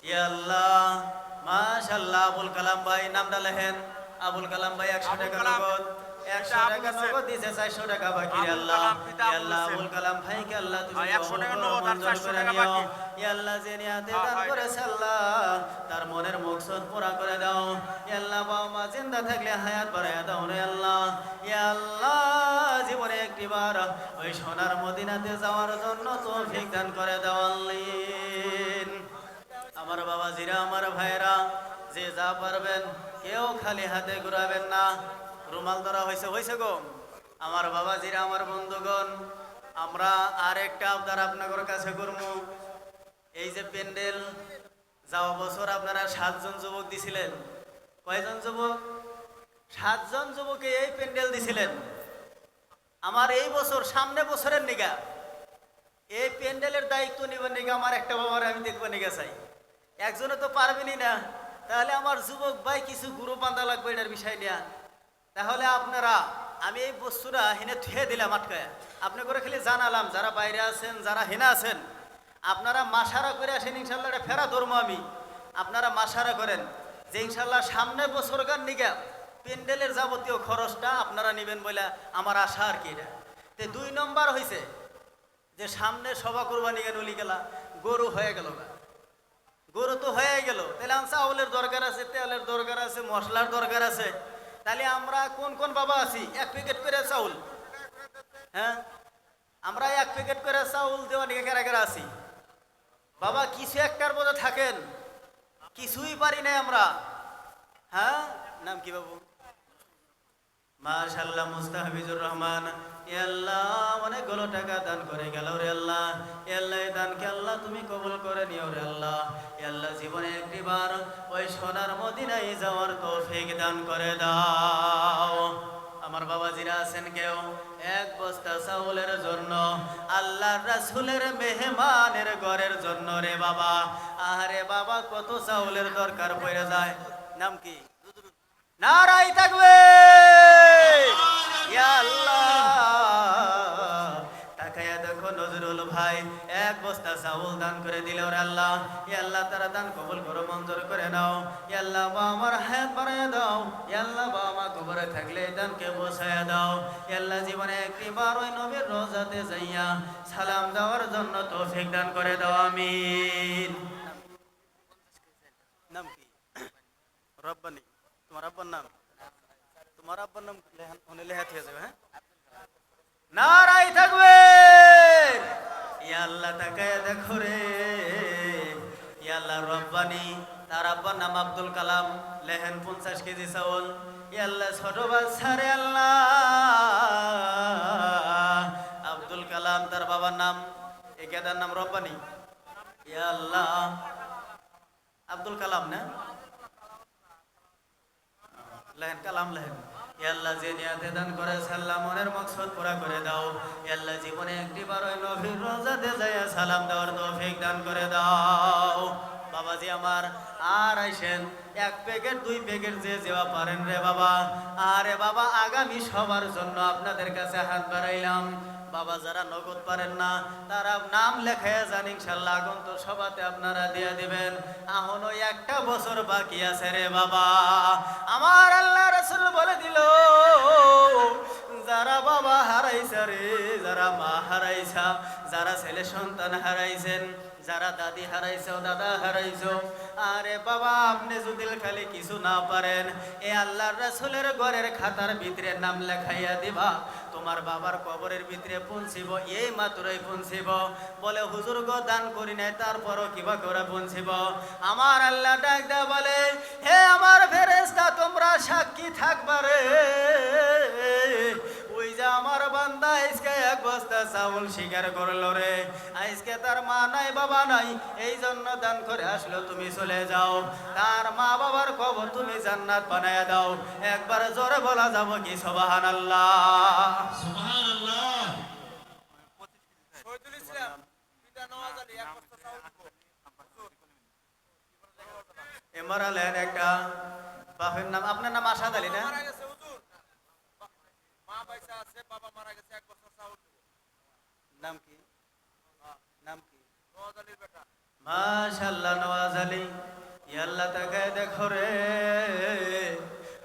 ইয়া আল্লাহ মাশাআল্লাহ আবুল কালাম ভাই নামটা লেখেন আবুল কালাম ভাই 100 টাকা নগদ 100 টাকা নগদ দিয়েছে 400 টাকা বাকি রে আল্লাহ ইয়া আল্লাহ আবুল কালাম ভাইকে আল্লাহ তুমি কবুল করো মঞ্জুর করে নিও ইয়া আল্লাহ যে নিয়াতে দান করেছে আল্লাহ তার মনের মকসদ পুরা করে দাও ইয়া আল্লাহ বাবা মা জিন্দা থাকলে হায়াত বাড়ায়া দাও রে আল্লাহ ইয়া আল্লাহ জীবনে একটিবার ওই সোনার মদিনাতে যাওয়ার জন্য তৌফিক দান করে দাও আল্লাহ আমার বাবাজিরা আমার ভাইরা যে যা পারবেন কেউ খালি হাতে ঘুরাবেন না রুমাল ধরা হয়েছে গো আমার বাবাজিরা আমার বন্ধুগণ আমরা আরেকটা আবদার আপনাদের কাছে করবো এই যে প্যান্ডেল যাওয়া বছর আপনারা 7 জন যুবক দিছিলেন কয়জন যুবক 7 জন যুবকে এই প্যান্ডেল দিছিলেন আমার এই বছর সামনে বছরের নিগা এই প্যান্ডেলের দায়িত্ব নিবেন নিগা আমার একটা বাবার আমি দেখবো নিগা চাই একজনে তো পারবেনই না তাহলে আমার যুবক ভাই কিছু গুরু বান্ধা লাগবে এটার বিষয় নিয়ে তাহলে আপনারা আমি এই বস্তুটা হেনে থুয়ে দিলাম আটকায় আপনি করে খালি জানালাম যারা বাইরে আছেন যারা হেনা আছেন আপনারা মাসারা করে আসেন ইনশাল্লাহ এটা ফেরা ধর্ম আমি আপনারা মাসারা করেন যে ইনশাল্লাহ সামনে বছরকার নিগা প্যান্ডেলের যাবতীয় খরচটা আপনারা নেবেন বলে আমার আশা আর কি এটা 2 নম্বর হয়েছে যে সামনে সভা কোরবানি গেল গেলা গরু হয়ে গেল গরু তো হয়ে গেল তাহলে চাউলের দরকার আছে তেলের দরকার আছে মশলার দরকার আছে তাহলে আমরা কোন কোন বাবা আছি 1 প্যাকেট করে চাউল হ্যাঁ আমরা 1 প্যাকেট করে চাউল দেওয়া নিয়ে কেরা আছি বাবা কিছু একটার মধ্যে থাকেন কিছুই পারি নাই আমরা হ্যাঁ নাম কি বাবু মাশাআল্লাহ মুস্তাহাবিজুর রহমান এ আল্লাহ অনেকগুলো টাকা দান করে গেল রে আল্লাহ এ আল্লাহ এই দানকে আল্লাহ তুমি কবুল করে নিও রে আল্লাহ এ আল্লাহ জীবনে একটিবার ওই সোনার মদিনায় যাওয়ার তৌফিক দান করে দাও আমার বাবাজিরা আছেন কেউ 1 বস্তা চাউলের জন্য আল্লাহর রাসূলের মেহমানের ঘরের জন্য রে বাবা আরে বাবা কত চাউলের দরকার পড়ে যায় নাম কি নারাই থাকবে ইয়া আল্লাহ তাকায়া দেখো নজরুল ভাই 1 বস্তা চাউল দান করে দিল রে আল্লাহ ইয়া আল্লাহ তারা দান কবুল করো মঞ্জুর করে নাও ইয়া আল্লাহ আমার হায়াত বাড়ায়া দাও ইয়া আল্লাহ মা কবরে থাকলে দানকে বসায়া দাও ইয়া আল্লাহ জীবনে একবার ওই নবীর রওজাতে যাইয়া সালাম দেওয়ার জন্য তৌফিক দান করে দাও আমিন নাম কি রব্বানি তোমার আব্বার নাম লেহাত হয়ে যাবে হ্যাঁ নারাই থাকবে ইয়া আল্লাহ তাকায়া দেখো রে ইয়া আল্লাহ রব্বানি তার আব্বার নাম আব্দুল কালাম লেহেন 50 কেজি চাউল ইয়া আল্লাহ ছোট বাচ্চা রে আল্লাহ আব্দুল কালাম তার বাবার নাম এই গেদার নাম রব্বানি ইয়া আল্লাহ আব্দুল কালাম না লেহেন কালাম লেহেন আল্লাহ যে নিয়াতে দান করে সাল্লাম মনের মকসদ পুরা করে দাও আল্লাহ জীবনে একটিবার ওই নবীর রওজাতে যাইয়া সালাম দেওয়ার তৌফিক দান করে দাও বাবাজি আমার আর আইসেন 1 প্যাকেট 2 প্যাকেট যে যেবা পারেন রে বাবা আরে বাবা আগামী সবার জন্য আপনাদের কাছে হাত বাড়াইলাম বাবা যারা নগদ পারেন না তারা নাম লেখায় যান ইনশাআল্লাহ আগন্তুক সভাতে আপনারা দিয়ে দিবেন এখনো 1টা বছর বাকি আছে রে বাবা আমার আল্লাহ রাসূল বলে দিল যারা বাবা হারাইছে রে যারা মা হারাইছা যারা ছেলে সন্তান হারাইছেন যারা দাদি হারাইছো দাদা হারাইছো আরে বাবা আপনি যদি খালি কিছু না পারেন এ আল্লাহর রাসূলের ঘরের খাতার ভিতরে নাম লেখাইয়া দিবা তোমার বাবার কবরের ভিতরে পৌঁছিব এই মাত্রই পৌঁছিব বলে হুজুর গো দান করি নাই তারপরও কিবা করে পৌঁছিব আমার আল্লাহ ডাক দেয়া বলে হে আমার ফেরেশতা তোমরা সাক্ষী থাকবা রে ওই যে আমার বান্দা আজকে 1 বস্তা চাউল স্বীকার করলো রে আজকে তার মা নাই বাবা নাই এই জন্য দান করে আসলো তুমি চলে যাও তার মা বাবার কবর তুমি জান্নাত বানায়া দাও একবার জোরে বলা যাব কি সুবহানাল্লাহ সুবহানাল্লাহ শহীদুল ইসলাম পিতা নওয়াজ আলী 1 বস্তা চাউল দিব এমরালেন একটা বাপের নাম আপনার নাম আসাদ আলী না মারা গেছে হুজুর মা পয়সা আছে বাবা মারা গেছে 1 বস্তা চাউল দিব নাম কি নাম কি নওয়াজ আলীর বেটা মাশাআল্লাহ নওয়াজ আলী আল্লাহ তাকে দেখো রে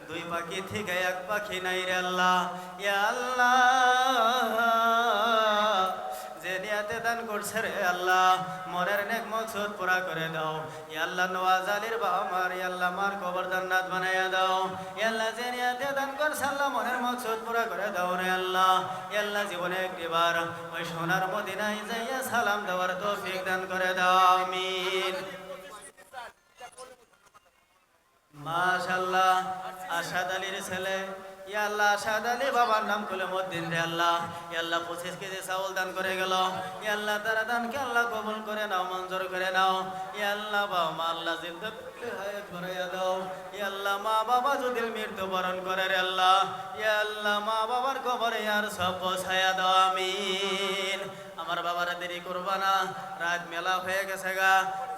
দুই পাখি থেকে এক পাখি নাই রে আল্লাহ আল্লাহ যে নিয়াতে দান করছে রে আল্লাহ মনের নেক মকসুদ পুরা করে দাও আল্লাহ নওয়াজ আলীর বাবা মার আল্লাহ মার কবর জান্নাত বানাইয়া দাও আল্লাহ যে নিয়াতে দান করছে আল্লাহ মনের মকসুদ পুরা করে দাও রে আল্লাহ আল্লাহ জীবনে একটিবার ওই সোনার মদিনায় যাইয়া সালাম দেওয়ার তৌফিক দান করে দাও আমিন মাশাআল্লাহ আশাদ আলীর ছেলে আল্লাহ আশাদ আলী বাবার নাম কুলমউদ্দিন রে আল্লাহ আল্লাহ 25 কেজি চাউল দান করে গেল আল্লাহ তারা দানকে আল্লাহ কবুল করে নাও মঞ্জুর করে নাও আল্লাহ বাবা মা আল্লাহ জিন্দেগি হায়াত বাড়াইয়া দাও আল্লাহ মা বাবা যদি মৃত্যুবরণ করে রে আল্লাহ আল্লাহ মা বাবার কবরে আর সব পৌঁছায়া দাও আমিন আমার বাবারা দেরি করবা না রাত মেলা হয়ে গেছে গা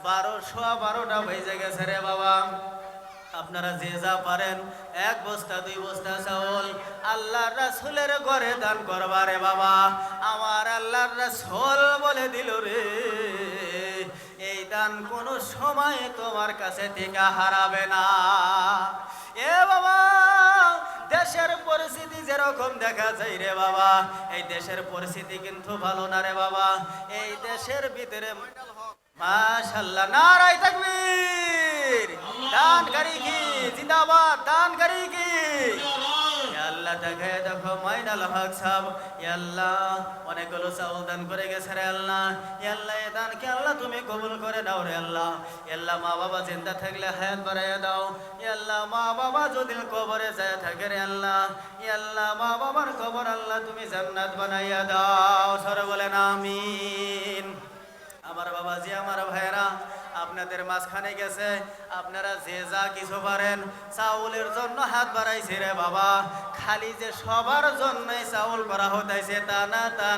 12:12টা বেজে গেছে রে বাবা আপনারা যে যা পারেন এক বস্তা দুই বস্তা চাউল আল্লাহর রাসূলের ঘরে দান করবা রে বাবা আমার আল্লাহর রাসূল বলে দিল রে এই দান কোনো সময় তোমার কাছে থেকে হারাবে না এ বাবা দেশের পরিস্থিতি যেরকম দেখা যায় রে বাবা এই দেশের পরিস্থিতি কিন্তু ভালো না রে বাবা এই দেশের ভিতরে মাশাআল্লাহ নারায়ে তাকবীর দানকারী কি জিন্দাবাদ দানকারী কি আল্লাহ তাকে দেখো মাইনাল হক সাহেব আল্লাহ অনেকগুলো চাউল দান করে গেছে রে আল্লাহ আল্লাহ এই দানকে আল্লাহ তুমি কবুল করে নাও রে আল্লাহ আল্লাহ মা বাবা জিন্দা থাকলে হায়াত বাড়াইয়া দাও আল্লাহ মা বাবা যদি কবরে যায় থাকে রে আল্লাহ আল্লাহ মা বাবার কবর আল্লাহ তুমি জান্নাত বানাইয়া দাও সরে বলেন আমিন আমার বাবাজি আমার ভাইরা আপনাদের মাঝখানে গেছে আপনারা যে যা কিছু পারেন চাউলের জন্য হাত বাড়াইছে রে বাবা খালি যে সবার জন্যই চাউল করা হতেছে তা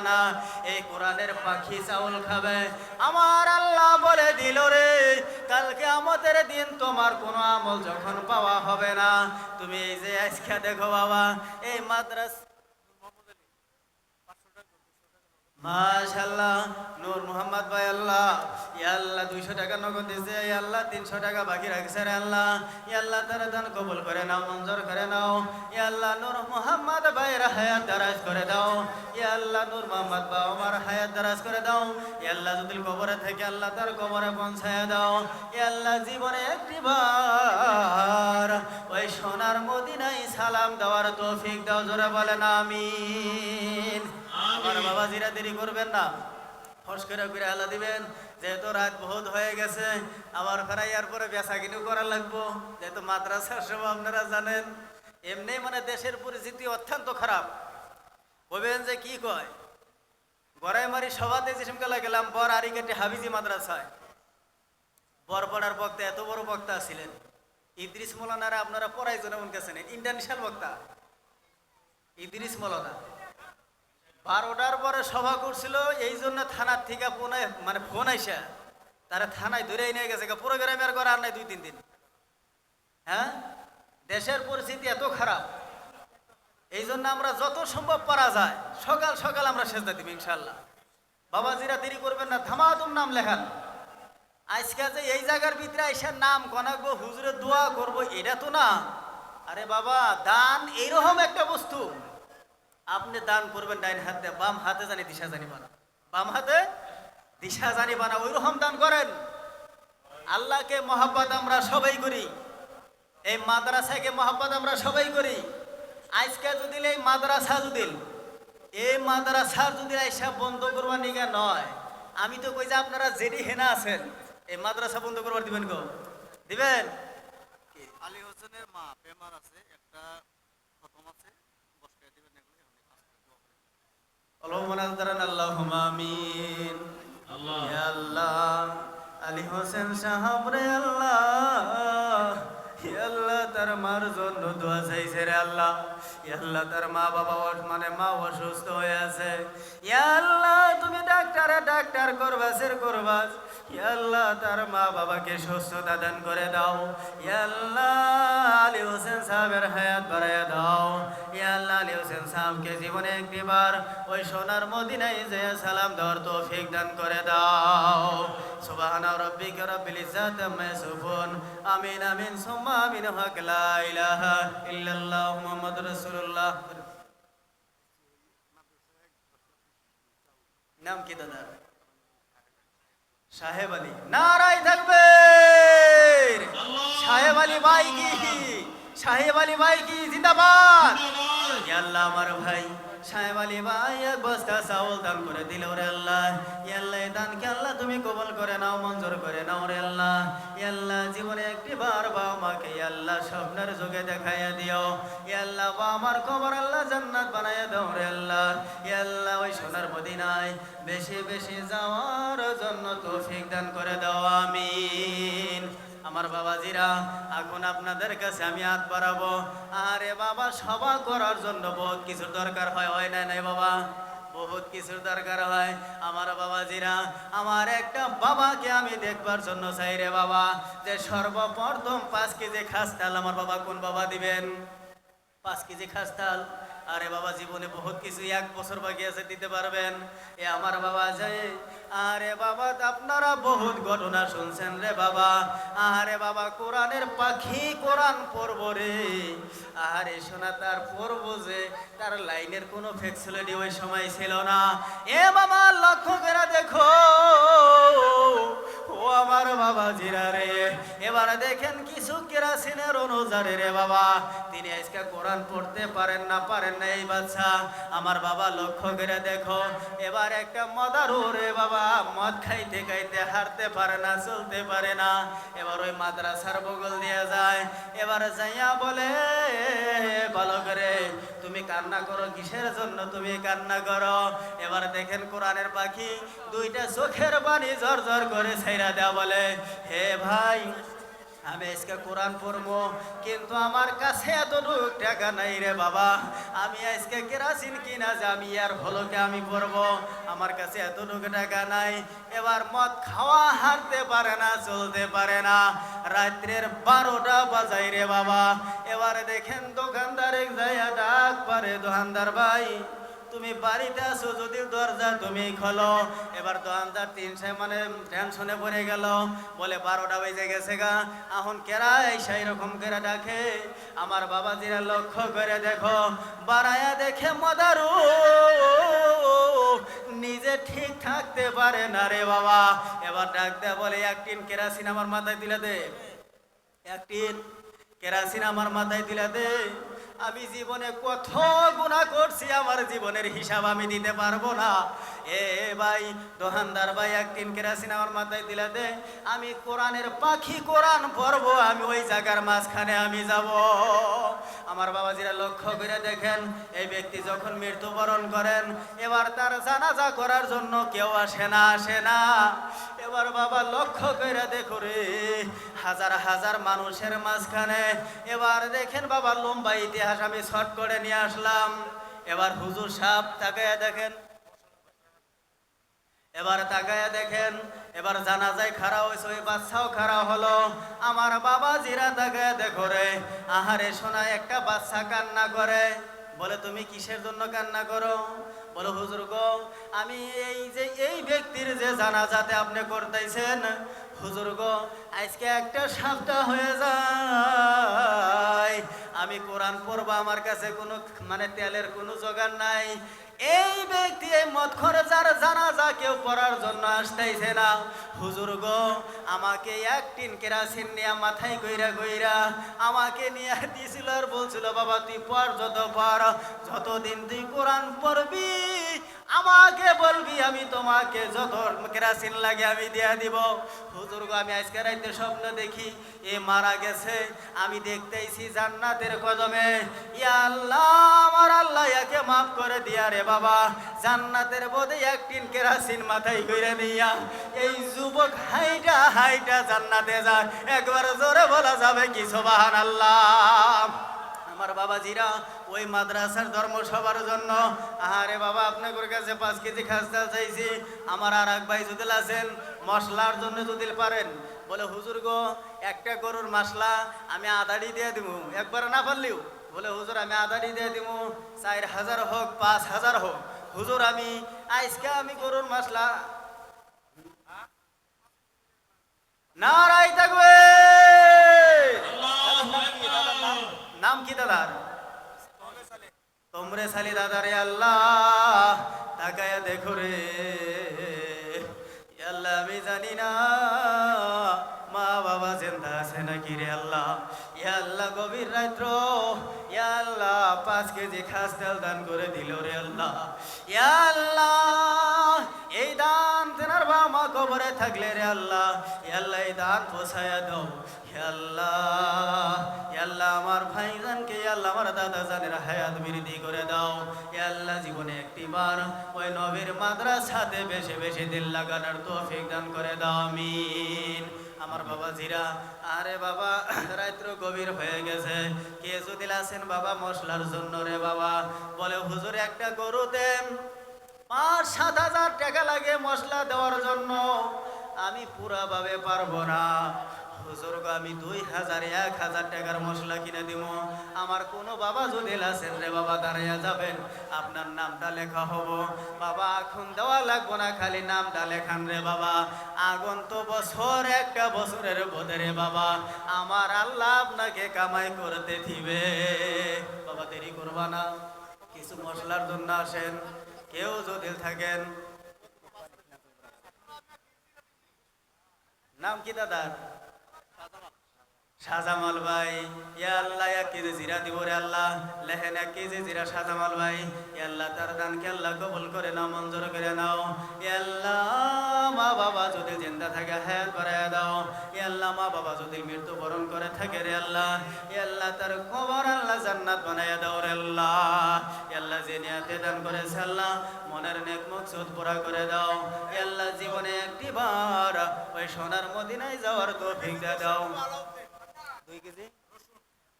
না এই কোরআনের পাখি চাউল খাবে আমার আল্লাহ বলে দিল রে কালকে আমাদের দিন তোমার কোনো আমল যখন পাওয়া হবে না তুমি এই যে আজকে দেখো বাবা এই মাদ্রাসা মাশাআল্লাহ নূর মোহাম্মদ ভাই আল্লাহ আল্লাহ 200 টাকা নগদ দিয়েছে আল্লাহ 300 টাকা বাকি রাখছে রে আল্লাহ আল্লাহ তারা দান কবুল করে নাও মঞ্জুর করে নাও আল্লাহ নূর মোহাম্মদ ভাইয়ের হায়াত দারাজ করে দাও আল্লাহ নূর মোহাম্মদ বাবা আমার হায়াত দারাজ করে দাও আল্লাহ যদি কবরে থেকে আল্লাহ তার কবরে পৌঁছায়া দাও আল্লাহ জীবনে একটিবার ওই সোনার মদিনায় সালাম দেওয়ার তৌফিক দাও জোরে বলেন আমিন আমার বাবাজিরা দেরি করবেন না ফস করে করে আল্লাহ দিবেন যেহেতু রাত বহুত হয়ে গেছে আবার ফেরাইয়ার পরে বেচা কিনু করা লাগবো যেহেতু মাদ্রাসার সব আপনারা জানেন এমনি মানে দেশের পরিস্থিতি অত্যন্ত খারাপ বলবেন যে কি কয় গড়াইমারি সভাতে যে সমকালে গেলাম বর আরিকাটি হাবিজি মাদ্রাসায় বরপড়ার বক্তা এত বড় বক্তা ছিলেন ইদ্রিস মৌলানারা আপনারা পড়াই জনগণ গেছেন ইন্টারন্যাশনাল বক্তা ইদ্রিস মৌলানা 12টার পরে সভা করছিল এই জন্য থানার থেকে মানে ফোন আইসা তারা থানায় ধরে নিয়ে গেছে পুরো গ্রামের ঘর আর নাই 2-3 দিন হ্যাঁ দেশের পরিস্থিতি এত খারাপ এই জন্য আমরা যত সম্ভব পারা যায় সকাল সকাল আমরা সেজদা দিব ইনশাআল্লাহ বাবাজিরা দেরি করবেন না ধামাধুম নাম লেখান আজকে যে এই জায়গার ভিতরে আইসার নাম গনাবো হুজুরের দোয়া করব এটা তো না আরে বাবা দান এইরকম একটা বস্তু আপনি দান করবেন ডাইন হাতে বাম হাতে জানি দিশা জানি বানা বাম হাতে দিশা জানি বানা ওইরকম দান করেন আল্লাহকে মহব্বত আমরা সবাই করি এই মাদ্রাসাকে মহব্বত আমরা সবাই করি আজকে যদি এই মাদ্রাসার যদি আইসা বন্ধ করবার নিগা নয় আমি তো কই যে আপনারা জেডি হেনা আছেন এই মাদ্রাসা বন্ধ করবার দিবেন গো দিবেন আলী হোসেনের মা বেমার আছে একটা খতম আছে বসকে দিবেন আল্লাহুম্মা আমিন ইয়া আল্লাহ আলী হোসেন সাহেব রে আল্লাহ ইয়া আল্লাহ তার মার জন্য দোয়া চাইছে রে আল্লাহ ইয়া আল্লাহ তার মা বাবা মানে মা অসুস্থ হয়ে আছে ইয়া আল্লাহ তুমি ডাক্তার করবাস ইয়া আল্লাহ তার মা বাবাকে সুস্থতা দান করে দাও ইয়া আল্লাহ আলী হোসেন সাহেবের হায়াত বাড়াইয়া দাও ইয়া আল্লাহ আলী হোসেন সাহেবকে জীবনে একবার ওই সোনার মদিনায় যে সালাম দেওয়ার তৌফিক দান করে দাও সুবহানা রাব্বিকা রাব্বিল ইজ্জাতি আম্মা ইয়াসিফুন আমিন আমিন সুম্মা আমিন হক লা ইলাহা ইল্লাল্লাহ মুহাম্মাদুর রাসূলুল্লাহ। নাম কি দাদা? সাহেব আলী। নারাই তাকবীর। সাহেব আলী ভাই কি, সাহেব আলী ভাই কি জিন্দাবাদ। ইয়া আল্লাহ আমার ভাই সাহেব আলী ভাই এক বস্তা চাউল দান করে দিল রে আল্লাহ। ইয়া আল্লাহ এই দানকে আল্লাহ তুমি কবুল করে নাও, মঞ্জুর করে নাও রে আল্লাহ। ইয়া আল্লাহ জীবনে একটি বার বাবা মাকে ইয়া আল্লাহ স্বপ্নের যুগে দেখাইয়া দিও। ইয়া আল্লাহ বাবা আমার কবর আল্লাহ জান্নাত বানাইয়া দাও রে আল্লাহ। ইয়া আল্লাহ ওই সোনার মদিনায় বেশি বেশি যাওয়ার জন্য তৌফিক দান করে দাও, আমিন। আমার বাবাজিরা এখন আপনাদের কাছে আমি হাত বাড়াবো। আরে বাবা সভা করার জন্য বহুত কিছুর দরকার হয়, হয় না নাই বাবা? বহুত কিছুর দরকার হয় আমার বাবাজিরা। আমার একটা বাবাকে আমি দেখবার জন্য চাই রে বাবা, যে সর্বপ্রথম 5 কেজি খাস্তাল আমার বাবা কোন বাবা দিবেন? 5 কেজি খাস্তাল। আরে বাবা জীবনে বহুত কিছু, 1 বছর বাকি আছে, দিতে পারবেন? এ আমার বাবা যায়। আরে বাবা আপনারা বহুত ঘটনা শুনছেন রে বাবা। আরে বাবা কোরআনের পাখি কোরআন পড়ব রে। আরে শোনা তার পড়ব যে তার লাইনের কোনো ফ্লেক্সিবিলিটি ওই সময় ছিল না। এ বাবা লক্ষ্য করে দেখো ও আমার বাবা জিরা রে। এবার দেখেন কিছু কেরাসিনের অনুযায়ী রে বাবা তিনি আজকে কোরআন পড়তে পারেন না, পারেন না এই বাচ্চা আমার বাবা লক্ষ্য করে দেখো। এবার একটা মদারু রে বাবা মদ খাইতে খাইতে হারতে পারে না, চলতে পারে না। এবার ওই মাদ্রাসার বগল দিয়ে যায়। এবার যাইয়া বলে বালক রে তুমি কান্না করো কিসের জন্য, তুমি কান্না করো? এবার দেখেন কোরআনের পাখি 2টা চোখের পানি ঝর ঝর করে ছাইরা দেয়া বলে হে ভাই আমি আজকে কোরআন পড়বো কিন্তু আমার কাছে এতটুকু টাকা নাই রে বাবা। আমি আজকে কেরাসিন কিনা যে আমি আর হলোকে আমি পড়বো, আমার কাছে এতটুকু টাকা নাই। এবার মদ খাওয়া হারতে পারে না, চলতে পারে না। রাত্রের 12টা বাজাই রে বাবা। এবার দেখেন দোকানদার এক জায়গা ডাক পারে, দোকানদার ভাই তুমি বাড়িতে আসো, যদি দরজা তুমি খোলো। এবার দোকানদার 300 মানে টেনশনে পড়ে গেল, বলে 12টা বেজে গেছে গা, এখন কেরা সেই রকম কেরা ডাকে। আমার বাবাজিরা লক্ষ্য করে দেখো, বাড়ায়া দেখে মদারু নিজে ঠিক থাকতে পারে না রে বাবা। এবার ডাক দেয়া বলে 1 টিন কেরাসিন আমার মাথায় দিলে দে, 1 টিন কেরাসিন আমার মাথায় দিলে দে। আমি জীবনে কত গুনাহ করছি, আমার জীবনের হিসাব আমি দিতে পারবো না। এ ভাই দোকানদার ভাই 1 টিন কেরাসিন আমার মাথায় দিলে দে, আমি কোরআনের পাখি কোরআন পড়বো, আমি ওই জায়গার মাঝখানে আমি যাব। আমার বাবাজিরা লক্ষ্য করে দেখেন এই ব্যক্তি যখন মৃত্যুবরণ করেন এবার তার জানাজা করার জন্য কেউ আসে না, আসে না। এবার বাবা লক্ষ্য করে দেখো রে হাজার হাজার মানুষের মাঝখানে। এবার দেখেন বাবা লম্বা ইতিহাস আমি শর্ট করে নিয়ে আসলাম। এবার হুজুর সাহেব তাকায়া দেখেন, এবার তাকায়া দেখেন, এবার জানাজায় খাড়া হয়েছে, ওই বাচ্চাও খাড়া হলো। আমার বাবা জিরা তাকায়া দেখো রে, আহারে শোনা একটা বাচ্চা কান্না করে। বলে তুমি কিসের জন্য কান্না করো? বলো হুজুর গো আমি এই যে এই ব্যক্তির যে জানাজাতে আপনি করতেছেন, হুজুর গো আজকে একটা সপ্তাহ হয়ে যায় আমি কোরআন পড়বো, আমার কাছে কোনো মানে তেলের কোনো জোগাড় নাই। এই ব্যক্তি এই মদখোর যার জানাজা কেউ পড়ার জন্য আসতেইছে না। হুজুর গো আমাকে 1 টিন কেরাসিন নিয়ে মাথায় কইরা কইরা আমাকে নিয়ে দিছিল আর বলছিল বাবা তুই পড়, যত পড়, যতদিন তুই কোরআন পড়বি আমাকে বলবি, আমি তোমাকে যত কেরাসিন লাগে আমি দিয়া দিব। হুজুর গো আমি আজকে রাতে স্বপ্ন দেখি এ মারা গেছে, আমি দেখতেইছি জান্নাতের কদমে। ইয়া আল্লাহ আমার আল্লাহ একে মাফ করে দিয়া রে বাবা, জান্নাতের বোধে 1 টিন কেরাসিন মাথায় কইরা নিয়া এই যুবক হাইটা হাইটা জান্নাতে যায়। একবার জোরে বলা যাবে কি সুবহানাল্লাহ। আমার বাবাজিরা ওই মাদ্রাসার ধর্মসভার জন্য আরে বাবা আপনাদের কাছে 5 কেজি খাস্তা চাইছি। আমার আর এক ভাই যদি আছেন মশলার জন্য যদি পারেন, বলে হুজুর গো একটা গরুর মশলা আমি আদাড়ি দিয়ে দিব, একবার না পারলেও বলে হুজুর আমি আদাড়ি দিয়ে দিব, 4000 হোক 5000 হোক, হুজুর আমি আজকে আমি গরুর মশলা নারাই থাকবে। Allahu Akbar. নাম কি দাদার? তোমরে সালি দাদারে আল্লাহ তাকায়া দেখো রে আল্লাহ, আমি জানি না মা বাবা জিন্দা আছে নাকি রে আল্লাহ। ইয়া আল্লাহ গভীর রাত্র, ইয়া আল্লাহ 5 কেজি খাস তেল দান করে দিল রে আল্লাহ। ইয়া আল্লাহ এই দান তেনার বাবা মা কবরে থাকলে রে আল্লাহ, ইয়া আল্লাহ এই দান পৌঁছায়া দাও। ইয়া আল্লাহ, ইয়া আল্লাহ আমার ভাইজানকে, ইয়া আল্লাহ আমার দাদা জানের হায়াত বৃদ্ধি করে দাও। ইয়া আল্লাহ জীবনে একটিবার ওই নবীর মাদ্রাসাতে বেশি বেশি দিল লাগানোর তৌফিক দান করে দাও, আমিন। আমার বাবা জিরা, আরে বাবা রাত্র গভীর হয়ে গেছে, কে যদি আছেন বাবা মশলার জন্য রে বাবা, বলে হুজুর একটা গরু দেন, 5-7 হাজার টাকা লাগে মশলা দেওয়ার জন্য, আমি পুরাভাবে পারবো না হুজুর গো, আমি 2,000-1,000 টাকার মশলা কিনে দিব। আমার কোনো বাবা যদি আছেন রে বাবা দাঁড়াইয়া যাবেন, আপনার নামটা লেখা হব বাবা, এখন দেওয়া লাগবো না, খালি নামটা লেখান রে বাবা। আগন্ত বছর একটা বছরের বোধে রে বাবা, আমার আল্লাহ আপনাকে কামাই করতে দিবে বাবা, দেরি করবা না। কিছু মশলার জন্য আসেন, কেউ যদি থাকেন। নাম কি দাদার? শাহজামাল ভাই, ইয়া আল্লাহ 1 কেজি জিরা দিব রে আল্লাহ, লেহেন 1 কেজি জিরা শাহজামাল ভাই, ইয়া আল্লাহ তার দানকে আল্লাহ কবুল করে নাও, মঞ্জুর করে নাও। ইয়া আল্লাহ মা বাবা যদি জিন্দা থাকে হায়াত বাড়ায়া দাও। ইয়া আল্লাহ মা বাবা যদি মৃত্যুবরণ করে থাকে রে আল্লাহ, ইয়া আল্লাহ তার কবর আল্লাহ জান্নাত বানায়া দাও রে আল্লাহ। ইয়া আল্লাহ যে নিয়াতে দান করেছে আল্লাহ মনের নেক মকসুদ পুরা করে দাও। ইয়া আল্লাহ জীবনে একটিবার ওই সোনার মদিনায় যাওয়ার তৌফিক দাও। 2 কেজি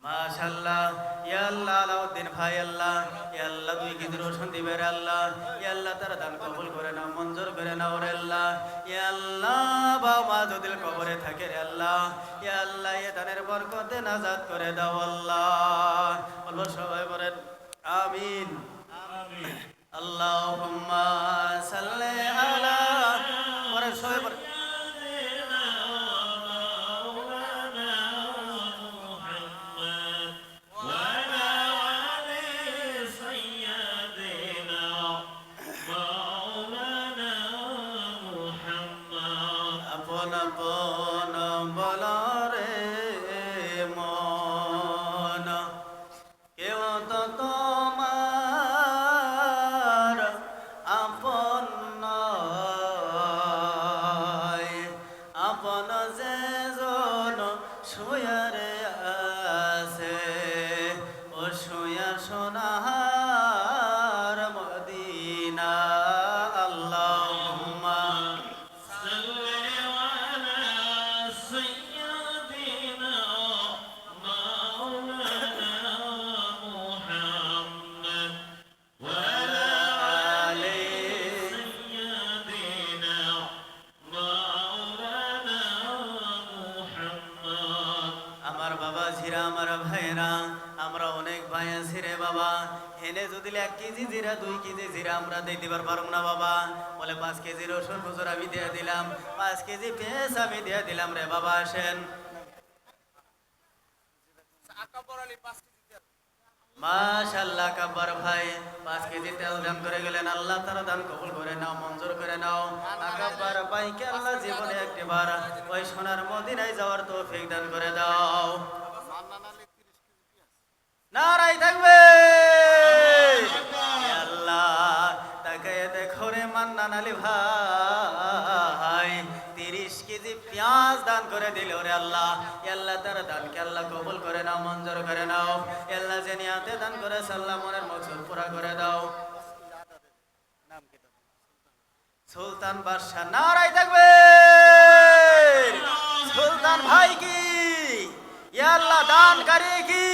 মাশাআল্লাহ, ইয়া আল্লাহ আলাউদ্দিন ভাই আল্লাহ, ইয়া আল্লাহ 2 কেজি রসুন দিবে রে আল্লাহ, ইয়া আল্লাহ তার দান কবুল করে নাও, মঞ্জুর করে নাও রে আল্লাহ। ইয়া আল্লাহ বাবা মা যদি কবরে থাকে রে আল্লাহ, ইয়া আল্লাহ এ দানের বরকতে নাজাত করে দাও আল্লাহ। বলবো সবাই বলেন আমিন। আল্লাহুম্মা সাল্লি আলা, পরে সবাই বলেন আপন আপন বলরে মন, কেউ তো তোমার আপন নয়, আপন যে জন শুয়ারে আছে ও শুয়া সোনার মদিনা। আল্লাহুম্মা আমার বাবা জিরা, আমার ভাইরা, আমরা অনেক ভাই আছি রে বাবা, হেনে যদি 1 কেজি জিরা 2 কেজি জিরা আমরা দিতে পারবো না বাবা, বলে 5 কেজি রসুন হুজুর আমি দিয়ে দিলাম, 5 কেজি পেঁয়াজ আমি দিয়ে দিলাম রে বাবা। আসেন মাশাআল্লাহ, কাব্বার ভাই 5 কেজি তেল দান করে গেলেন, আল্লাহ তার দান কবুল করে নাও, মঞ্জুর করে নাও। কাব্বার ভাইকে আল্লাহ জীবনে একবার ওই সোনার মদিনায় যাওয়ার তৌফিক দান করে দাও। নারাই থাকবে। আল্লাহ তাকায় দেখো রে মান্নান আলী ভাই 30 কেজি পেঁয়াজ দান করে দিল রে আল্লাহ। আল্লাহ তার দানকে আল্লাহ কবুল করে নাও, মঞ্জুর করে নাও। আল্লাহ যে নিয়াতে দান করে আল্লাহ মনের মকসুদ পুরা করে দাও। সুলতান বাদশাহ, নারাই থাকবে। সুলতান ভাই কি, ইয়া আল্লাহ দানকারী কি,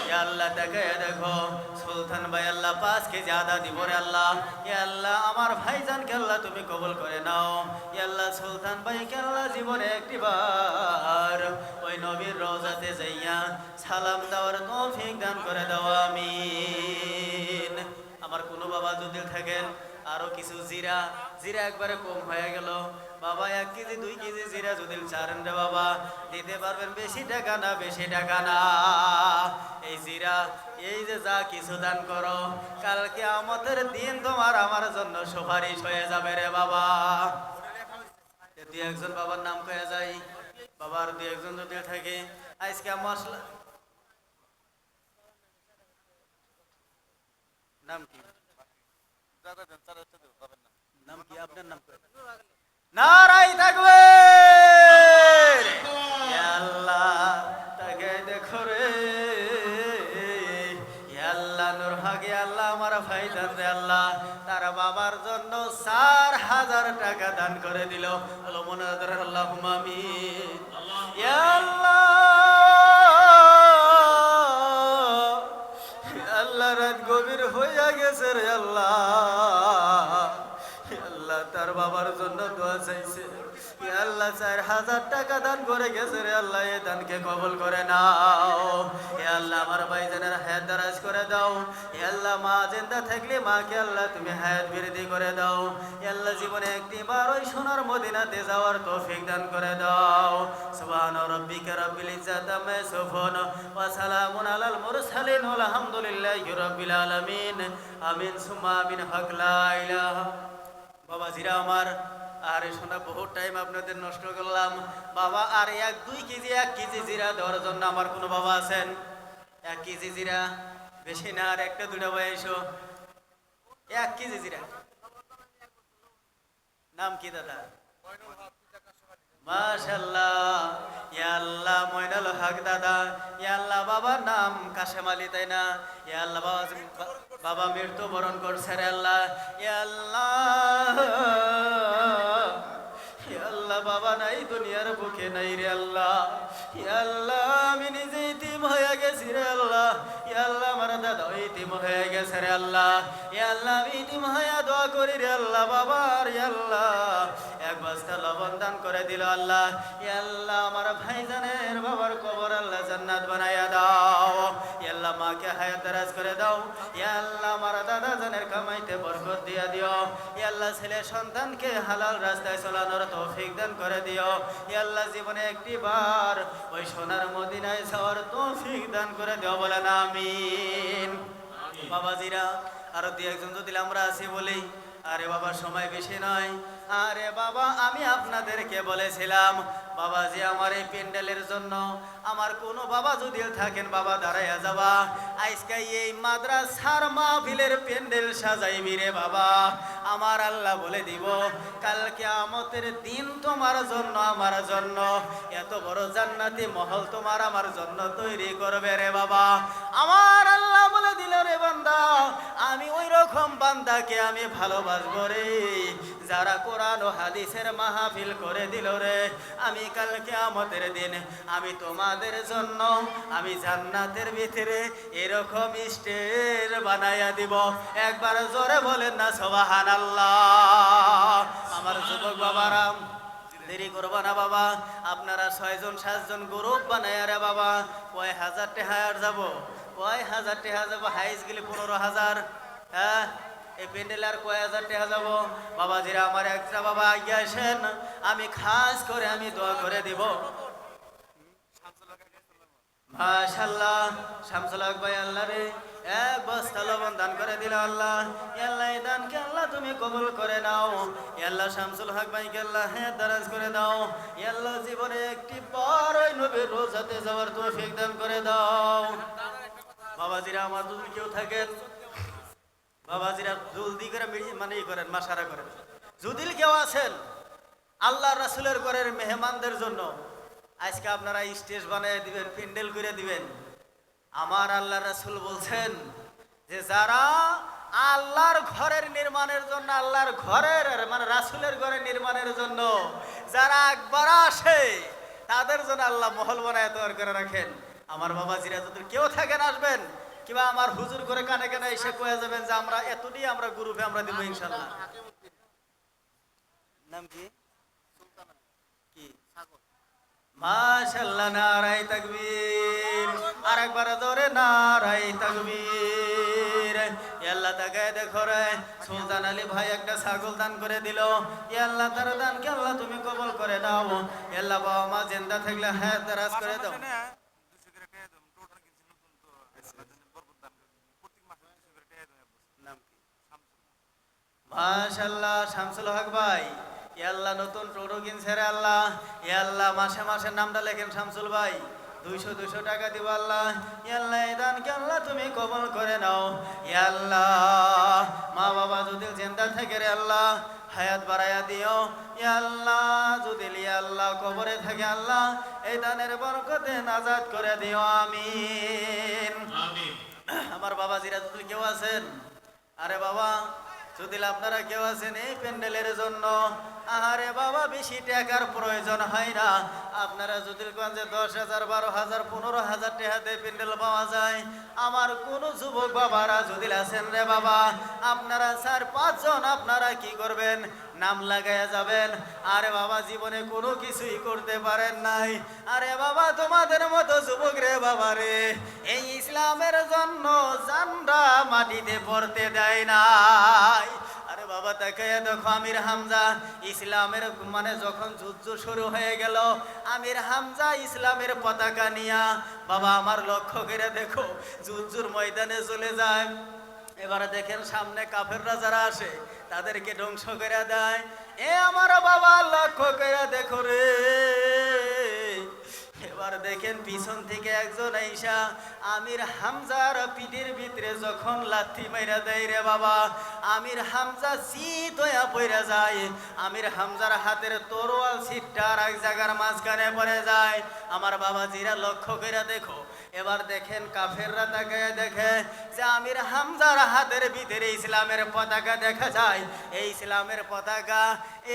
ইয়া আল্লাহ তাকায় দেখো সুলতান ভাই আল্লাহ 5 কেজি আদা দিব রে আল্লাহ। ইয়া আল্লাহ আমার ভাইজানকে আল্লাহ তুমি কবুল করে নাও। ইয়া আল্লাহ সুলতান ভাইকে আল্লাহ জীবনে একটিবার ওই নবীর রওজাতে যাইয়া সালাম দেওয়ার তৌফিক দান করে দাও, আমিন। আমার কোনো বাবা যদি থাকেন আরো কিছু জিরা, জিরা একবারে কম হয়ে গেল বাবা 1 কেজি 2 কেজি জিরা যদি চারেন রে বাবা দিতে পারবেন, বেশি টাকা না, বেশি টাকা না। এই জিরা এই যে যা কিছু দান করো, কাল কিয়ামতের দিন তোমার আমার জন্য সুপারিশ হয়ে যাবে রে বাবা। দুই একজন বাবার নাম কয়ে যায়, বাবার দুই একজন যদি থাকে আজকে মশলা নাম কি, নাম কি আপনার নাম? নারাই থাকবে আল্লাহ, তাকে দেখো রে আল্লাহ। নূর হাগে আল্লাহ আমার ভাই দান রে আল্লাহ, তার বাবার জন্য 4000 টাকা দান করে দিল। আল্লাহ মনে ধরে আল্লাহ আমিন। ইয়া আল্লাহ, আল্লাহ রাত গভীর হইয়া গেছে রে আল্লাহ, আল্লাহ তার বাবার জন্য দোয়া চাইছে। আল্লাহ 4000 টাকা দান করে গেছে রে আল্লাহ, এই দানকে কবুল করে নাও। আল্লাহ আমার ভাইজানের হায়াত দারাজ করে দাও। আল্লাহ মা জিন্দা থাকলে মাকে আল্লাহ তুমি হায়াত বৃদ্ধি করে দাও। আল্লাহ জীবনে একটিবার ওই সোনার মদিনাতে যাওয়ার তৌফিক দান করে দাও। সুবহান রাব্বিকা রাব্বিল ইজ্জাতি আম্মা ইয়াসিফুন ওয়া সালামুন আলাল মুরসালিন আলহামদুলিল্লাহি রাব্বিল আলামিন। আমিন সুম্মা আমিন। হক লা ইলাহা। বাবা জিরা আমার, আর শোনা বহুত টাইম আপনাদের নষ্ট করলাম বাবা। আর 1-2 কেজি 1 কেজি জিরা দেওয়ার জন্য আমার কোনো বাবা আছেন? 1 কেজি জিরা বেশি না, আর 1-2টা ভাই এসো। 1 কেজি জিরা নাম কি দাদা? মাশাআল্লাহ, ইয়া আল্লাহ মইনুল হক দাদা। ইয়া আল্লাহ বাবার নাম কাশেম আলী, তাই না? ইয়া আল্লাহ বাবা মৃত্যুবরণ করছে রে আল্লাহ। ইয়া আল্লাহ, ইয়া আল্লাহ বাবা নাই দুনিয়ার বুকে নাই রে আল্লাহ। ইয়া আল্লাহ আমি নিজে ইতিম হয়ে গেছি রে আল্লাহ। ইয়া আল্লাহ আমার দাদা ইতিম হয়ে গেছে রে আল্লাহ। ইয়া আল্লাহ আমি ইতিম হয়ে দোয়া করি রে আল্লাহ বাবার। ইয়া আল্লাহ 1 বস্তা লবণ দান করে দিল আল্লাহ। ইয়া আল্লাহ আমার ভাইজানের বাবার কবর আল্লাহ জান্নাত বানায়া দাও। ইয়া আল্লাহ মাকে হায়াত দারাজ করে দাও। ইয়া আল্লাহ আমার দাদা জানের কামাইতে বরকত দিয়া দিও। ইয়া আল্লাহ ছেলে সন্তানকে হালাল রাস্তায় চলানোর তৌফিক দান করে দিও। ইয়া আল্লাহ জীবনে একটিবার ওই সোনার মদিনায় যাওয়ার তৌফিক দান করে দিও, বলেন আমিন। বাবাজিরা আরো 2 একজন যদি আমরা আছি বলি, আরে বাবা সময় বেশি নয়। আরে বাবা আমি আপনাদেরকে বলেছিলাম বাবাজি আমার এই প্যান্ডেলের জন্য আমার কোনো বাবা যদি থাকেন বাবা দাঁড়াইয়া যাবা। আজকে এই মাদ্রাসার মাহফিলের প্যান্ডেল সাজাইবি রে বাবা, আমার আল্লাহ বলে দিব কাল কিয়ামতের দিন তোমার জন্য আমার জন্য এত বড় জান্নাতি মহল তোমার আমার জন্য তৈরি করবে রে বাবা। আমার আল্লাহ বলে দিল রে বান্দা, আমি ওই রকম বান্দাকে আমি ভালোবাসবো রে যারা কোরআন ও হাদিসের মাহফিল করে দিল রে। আমি কাল কিয়ামতের দিন আমি তোমাদের জন্য আমি জান্নাতের ভিতরে এরকম স্টেজ বানাইয়া দিব। একবার জোরে বলেন না সুবহানাল্লাহ। আমার যুবক বাবারা দেরি করবো না বাবা, আপনারা 6 জন 7 জন গ্রুপ বানাইয়া রে বাবা কয় হাজার টাকা যাবো, কয় হাজার টাকা যাবো, হাইস গেলে 15,000। হ্যাঁ এই প্যান্ডেল আর কয় হাজার টাকা যাবো। বাবাজিরা আমার একটা বাবা আগে আসেন, আমি খাস করে আমি দোয়া করে দিব। মাশাআল্লাহ শামসুল হক ভাই আল্লাহ রে 1 বস্তা লবণ দান করে দিল আল্লাহ। আল্লাহ এই দানকে আল্লাহ তুমি কবুল করে নাও। আল্লাহ শামসুল হক ভাইকে আল্লাহ হায়াত দারাজ করে দাও। আল্লাহ জীবনে একটি বার ওই নবীর রোজাতে যাওয়ার তৌফিক দান করে দাও। বাবাজিরা আমার যদি কেউ থাকেন, বাবাজিরা জলদি করে মানে করেন মাশারা করেন। যদি কেউ আছেন আল্লাহ রাসূলের ঘরের মেহমানদের জন্য আজকে আপনারা স্টেজ বানিয়ে দিবেন, প্যান্ডেল করে দিবেন। আমার আল্লাহ রাসূল বলছেন যে যারা আল্লাহর ঘরের নির্মাণের জন্য, আল্লাহর ঘরের মানে রাসূলের ঘরের নির্মাণের জন্য যারা একবার আসে তাদের জন্য আল্লাহ মহল বানায় তৈরি করে রাখেন। আমার বাবাজিরা যদি কেউ থাকেন আসবেন, কিংবা আমার হুজুর করে কানে কানে এসে কয়ে যাবেন যে আমরা এতটাই আমরা গ্রুপে আমরা দিব ইনশাআল্লাহ। নাম কি? কি? মাশাআল্লাহ নারায়ে তাকবীর। আরেকবার জোরে নারায়ে তাকবীর। আল্লাহ তাকায় দেখো রে সুলতান আলী ভাই একটা ছাগল দান করে দিল। আল্লাহ তার দানকে আল্লাহ তুমি করে নাও। আল্লাহ বাবা মা জিন্দা থাকলে হায়াত দারাজ করে দাও। নাম কি? মাশাআল্লাহ শামসুল হক ভাই, আল্লাহ নতুন টোটো কিনছে রে আল্লাহ। আল্লাহ মাসে মাসে নামটা লেখেন শামসুল ভাই, 200 টাকা দিব আল্লাহ। আল্লাহ এই দানকে আল্লাহ তুমি কবুল করে নাও। আল্লাহ মা বাবা যদি জিন্দা থাকে রে আল্লাহ হায়াত বাড়াইয়া দিও। আল্লাহ যদি আল্লাহ কবরে থাকে আল্লাহ এই দানের বরকতে নাজাত করে দিও, আমিন। আমিন। আমার বাবা জিরা যদি কেউ আছেন, আরে বাবা যদি আপনারা কেউ আছেন এই প্যান্ডেলের জন্য, আরে বাবা বেশি টাকার প্রয়োজন হয় না। আপনারা যদি যে 10,000 12,000 15,000 টাকাতে প্যান্ডেল পাওয়া যায়, আমার কোন যুবক বাবারা যদি আছেন রে বাবা, আপনারা 4-5 জন আপনারা কি করবেন, নাম লাগাইয়া যাবেন। আরে বাবা জীবনে কোনো কিছুই করতে পারেন নাই, আরে বাবা তোমাদের মতো যুবক রে বাবা রে এই ইসলামের জন্য জানরা মাটিতে পড়তে দেয় নাই। আরে বাবা তাকাইয়া দেখো আমির হামজা ইসলামের মানে যখন যুদ্ধ শুরু হয়ে গেল, আমির হামজা ইসলামের পতাকা নিয়া বাবা আমার লক্ষ্য করে দেখো যুদ্ধর ময়দানে চলে যায়। এবারে দেখেন সামনে কাফেররা যারা আসে তাদেরকে ধ্বংস করে দেয়। এ আমার বাবা লক্ষ্য করে দেখো রে, এবার দেখেন পিছন থেকে একজন আইসা আমির হামজার পিঠের ভিতরে যখন লাথি মাইরা দেয় রে বাবা, আমির হামজা চিত হইয়া পড়ে যায়। আমির হামজার হাতের তরোয়াল ছিটটার এক জায়গার মাঝখানে পড়ে যায়। আমার বাবা জিরা লক্ষ্য করে দেখো, এবার দেখেন কাফেররা তাকায় দেখে যে আমির হামজার হাতের ভিতরে ইসলামের পতাকা দেখা যায়। এই ইসলামের পতাকা,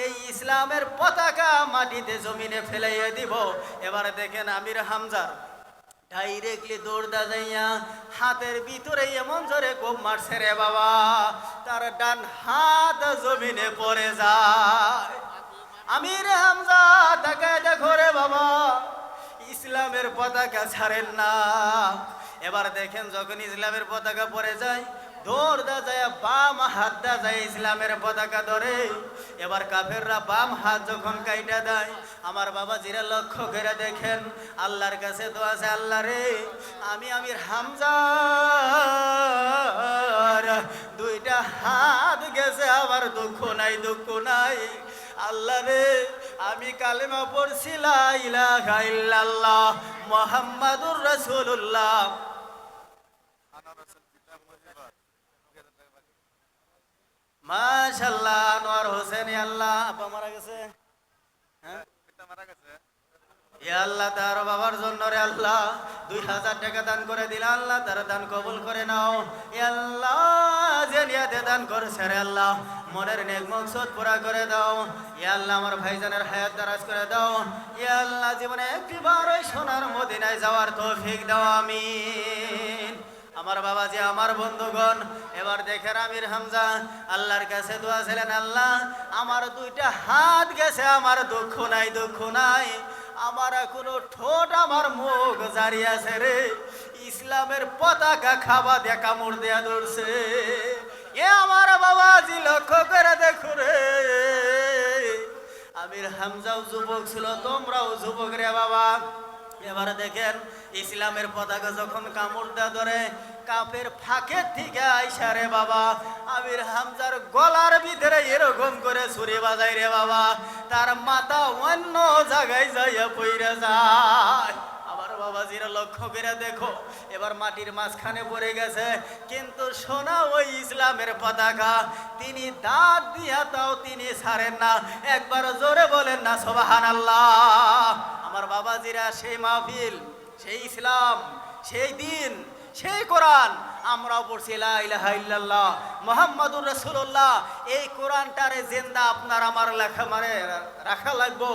এই ইসলামের পতাকা মাটিতে জমিনে ফেলাইয়ে দিব। এবার দেখেন আমির হামজার ডাইরেক্টলি দৌড়দা যাইয়া হাতের ভিতরে এমন জোরে কোপ মারছে রে বাবা, তার ডান হাত জমিনে পড়ে যায়। আমির হামজা তাকায় দেখো রে বাবা ইসলামের পতাকা ছাড়েন না। এবার দেখেন যখন ইসলামের পতাকা পড়ে যায়, দৌড়দা যায় বাম হাত দা যায় ইসলামের পতাকা ধরে। এবার কাফেররা বাম হাত যখন কাইটা দেয়, আমার বাবা জিরা লক্ষ্য করে দেখেন আল্লাহর কাছে তো আছে, আল্লাহ রে আমি আমির হামজার 2টা হাত গেছে, আমার দুঃখ নাই দুঃখ নাই। আল্লাহ রে আমি কালেমা পড়ছি লা ইলাহা ইল্লাল্লাহ মুহাম্মাদুর রাসূলুল্লাহ। মাশাআল্লাহ আনোয়ার হোসেন আল্লাহ আপা মারা গেছে, হ্যাঁ আল্লাহ তার বাবার জন্য রে আল্লাহ 2000 টাকা দান করে দিল, আল্লাহ তার দান কবুল করে নাও। আল্লাহ যে নিয়াতে দান করছে রে আল্লাহ মনের নেক মকসদ পুরা করে দাও। আল্লাহ আমার ভাইজানের হায়াত দারাজ করে দাও। আল্লাহ জীবনে একটিবার ওই সোনার মদিনায় যাওয়ার তৌফিক দাও, আমিন। আমার বাবা যে আমার বন্ধুগণ এবার দেখেন আমির হামজা আল্লাহর কাছে দোয়া ছিলেন, আল্লাহ আমার 2টা হাত গেছে, আমার দুঃখ নাই দুঃখ নাই। আমার কোনো ঠোঁট আমার মুখ জারি আছে রে, ইসলামের পতাকা খাবা দিয়া কামড় দেয়া ধরছে। এ আমার বাবা জি লক্ষ্য করে দেখো রে, আমির হামজাও যুবক ছিল, তোমরাও যুবক রে বাবা। এবারে দেখেন ইসলামের পতাকা যখন কামড় দেয়া ধরে, কাপের ফাঁকের থেকে আইসা রে বাবা আমির হামজার গলার ভিতরে এরকম করে ছুরি বাজাই রে বাবা, তার মাথা অন্য জায়গায় যাইয়া পইরা যায়। আমার বাবা জিরা লক্ষ্য করে দেখো এবার মাটির মাঝখানে পড়ে গেছে, কিন্তু সোনা ওই ইসলামের পতাকা তিনি দাঁত দিয়া তাও তিনি ছাড়েন না। একবার জোরে বলেন না সুবহানাল্লাহ। আমার বাবা জিরা সেই মাহফিল, সেই ইসলাম, সেই দিন, সেই কোরআন আমরাও পড়ছি লা ইলাহা ইল্লাল্লাহ মুহাম্মাদুর রাসূলুল্লাহ। এই কোরআনটারে জিন্দা আপনার আমার লেখা মানে রাখা লাগবো।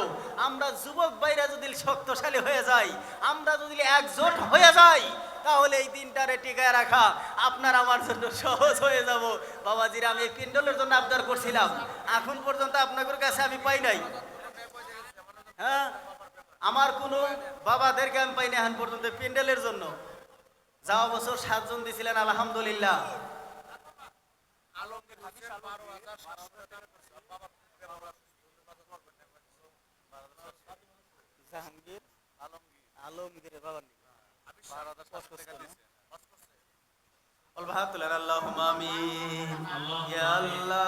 আমরা যুবক ভাইরা যদি শক্তিশালী হয়ে যাই, আমরা যদি একজোট হয়ে যাই, তাহলে এই দিনটারে টিকায় রাখা আপনার আমার জন্য সহজ হয়ে যাব। বাবাজিরা আমি এই পিন্ডলের জন্য আবদার করছিলাম, এখন পর্যন্ত আপনাদের কাছে আমি পাই নাই। হ্যাঁ আমার কোনো বাবাদেরকে আমি পাইনি এখন পর্যন্ত পিন্ডলের জন্য। যাওয়া বছর 7 জন দিছিলেন আলহামদুলিল্লাহ। জাহাঙ্গীর আলমগীর আলমগীরের বাবার নাকি 12,700 টাকা দিয়েছে হজ করছে বল ভাত তুলেন আল্লাহুম্মা আমিন ইয়া আল্লাহ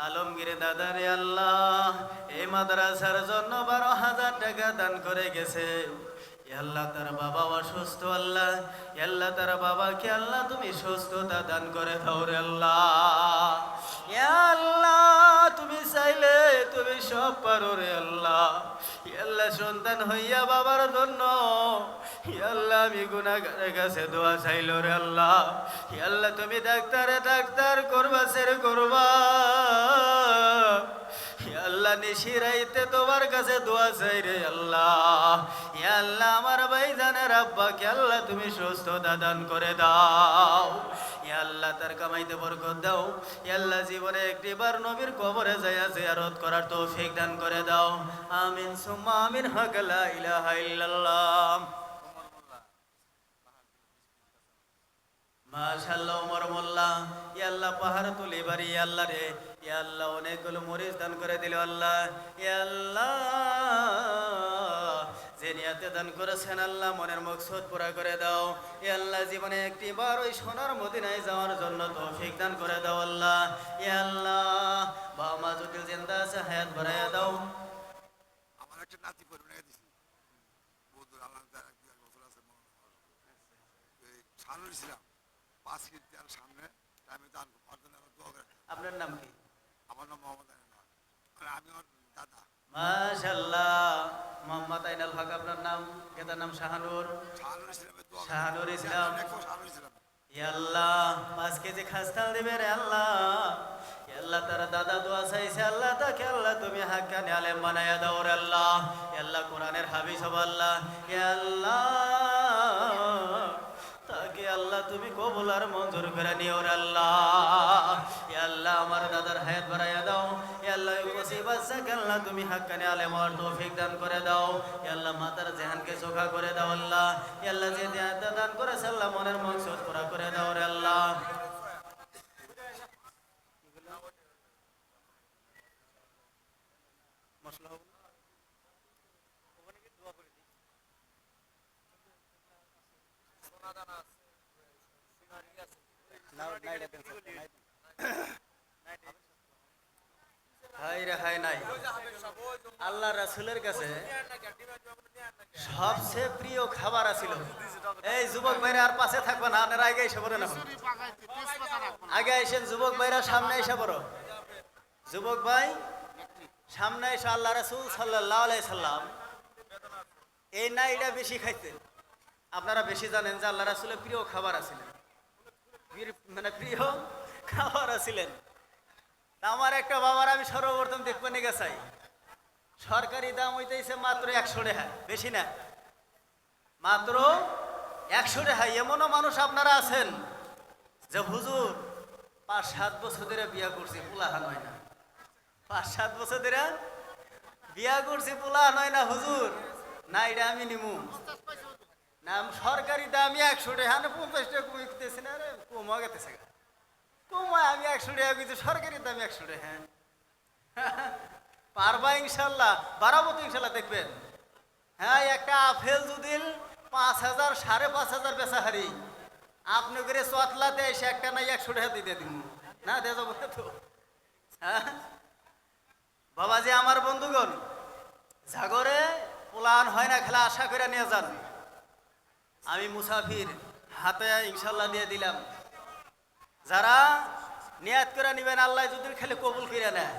আলমগীর দাদা রে আল্লাহ এই মাদ্রাসার জন্য 12,000 টাকা দান করে গেছে ইয়া আল্লাহ তার বাবা অসুস্থ আল্লাহ ইয়া আল্লাহ তার বাবাকে আল্লাহ তুমি সুস্থতা দান করে দাও রে আল্লাহ ইয়া আল্লাহ তুমি চাইলে তুমি সব পারো রে আল্লাহ ইয়া আল্লাহ সন্তান হইয়া বাবার জন্য ইয়া আল্লাহ আমি গুনাহগারের কাছে দোয়া চাইলো রে আল্লাহ ইয়া আল্লাহ তুমি ডাক্তার করবা সেরে করবা ইয়া আল্লাহ নিশিরাইতে তোমার কাছে দোয়া চাই রে আল্লাহ ইয়া আল্লাহ আমার ভাইজানের আব্বাকে আল্লাহ তুমি সুস্থতা দান করে দাও ইয়া আল্লাহ তার কামাইতে বরকত দাও ইয়া আল্লাহ জীবনে একটিবার নবীর কবরে যাইয়া জিয়ারত করার তৌফিক দান করে দাও আমিন সুম্মা আমিন হক লা ইলাহা ইল্লাল্লাহ ওমর মোল্লা মাশাআল্লাহ ওমর মোল্লা ইয়া আল্লাহ পাহাড় তুলি বাড়ি ইয়া আল্লাহ রে ইয়া আল্লাহ অনেকগুলো মরিচ দান করে দিল আল্লাহ ইয়া আল্লাহ যে নিয়াতে দান করেছেন আল্লাহ মনের মকসদ পুরা করে দাও ইয়া আল্লাহ জীবনে একটিবার ওই সোনার মদিনায় যাওয়ার জন্য তৌফিক দান করে দাও আল্লাহ ইয়া আল্লাহ বাবা মা যদি জিন্দা আছে হায়াত বাড়াইয়া দাও আমার একটা নাতি পরিমাণে দিছি বৌদ্ধ আল্লাহ তার এক দুই বছর আছে সানুর ছিলাম 5 কেজি তেল সামনে আমি দান করতে দোয়া করে আপনার নাম কি আমার নাম মোহাম্মদ আইনুল হক আর আমি ওর দাদা মাশাআল্লাহ মোহাম্মদ আইনুল হক আপনার নাম পিতার নাম শাহানুর সানুর ইসলামের দোয়া শাহানুর ইসলাম সানুর ইসলাম ইয়া আল্লাহ 5 কেজি খাস্তাল দিবে রে আল্লাহ ইয়া আল্লাহ তার দাদা দোয়া চাইছে আল্লাহ তাকে আল্লাহ তুমি হাক্কানি আলেম বানায়া দাও রে আল্লাহ ইয়া আল্লাহ কোরআনের হাফেজ হবে আল্লাহ ইয়া আল্লাহ তাকে আল্লাহ তুমি কবুল আর মঞ্জুর করে নিও রে আল্লাহ ইয়া আল্লাহ আমার দাদার হায়াত বাড়ায়া দাও ইয়া আল্লাহ ওসি বাচ্চাকে আল্লাহ তুমি হাক্কানি আলেম আর তৌফিক দান করে দাও ইয়া আল্লাহ মাতার জাহানকে চোখা করে দাও আল্লাহ ইয়া আল্লাহ যে দান করেছে আল্লাহ মনের মকসদ পুরা করে দাও রে আল্লাহ মশলা হবে না? সোনাদানা আছে সিনারি আছে হাই রে হাই নাই আল্লাহ রাসূলের কাছে সবচেয়ে প্রিয় খাবার আছিল এই যুবক ভাইরা আর পাশে থাকবে না আপনারা আগে এসে পড়েন এখন আগে এসেন যুবক ভাইরা সামনে এসে পড়ো যুবক ভাই সামনে এসে আল্লাহ রাসূল সাল্লাল্লাহু আলাইহি সাল্লাম এই নাইটা বেশি খাইতেন আপনারা বেশি জানেন যে আল্লাহ রাসূলের প্রিয় খাবার আছিলেন মানে প্রিয় খাবার আছিলেন আমার একটা বাবার আমি সর্বপ্রথম দেখবো নিয়ে চাই সরকারি দাম হইতেছে মাত্র 100 টাকা বেশি না মাত্র 100 টাকা এমনও মানুষ আপনারা আছেন যে হুজুর 5-7 বছর ধরে বিয়া করছি পোলাহান হয় না 5-7 বছর ধরে বিয়া করছি পোলাহান হয় না হুজুর না এটা আমি নিমু নাম সরকারি দামি 100 টাকা না 50 টাকা কমিতেছে না রে কমা গেতেছে কমায় আমি 100 টাকা কিন্তু সরকারি দামি 100 টাকা হ্যাঁ পারবা ইনশাল্লাহ বাড়াবো তো ইনশাল্লাহ দেখবেন হ্যাঁ একটা আপেল যদি 5,000 5,500 বেচা হারি আপনি করে চতলাতে এসে একটা নাই 100 টাকা দিয়ে দিন না দিয়ে যাবো তো হ্যাঁ বাবাজি আমার বন্ধুগণ জাগরে প্লান হয় না খেলা আশা করে নিয়ে যান আমি মুসাফির হাতে ইনশাল্লাহ দিয়ে দিলাম যারা নিয়াত করে নিবেন আল্লাহ যদি খালি কবুল করে নেয়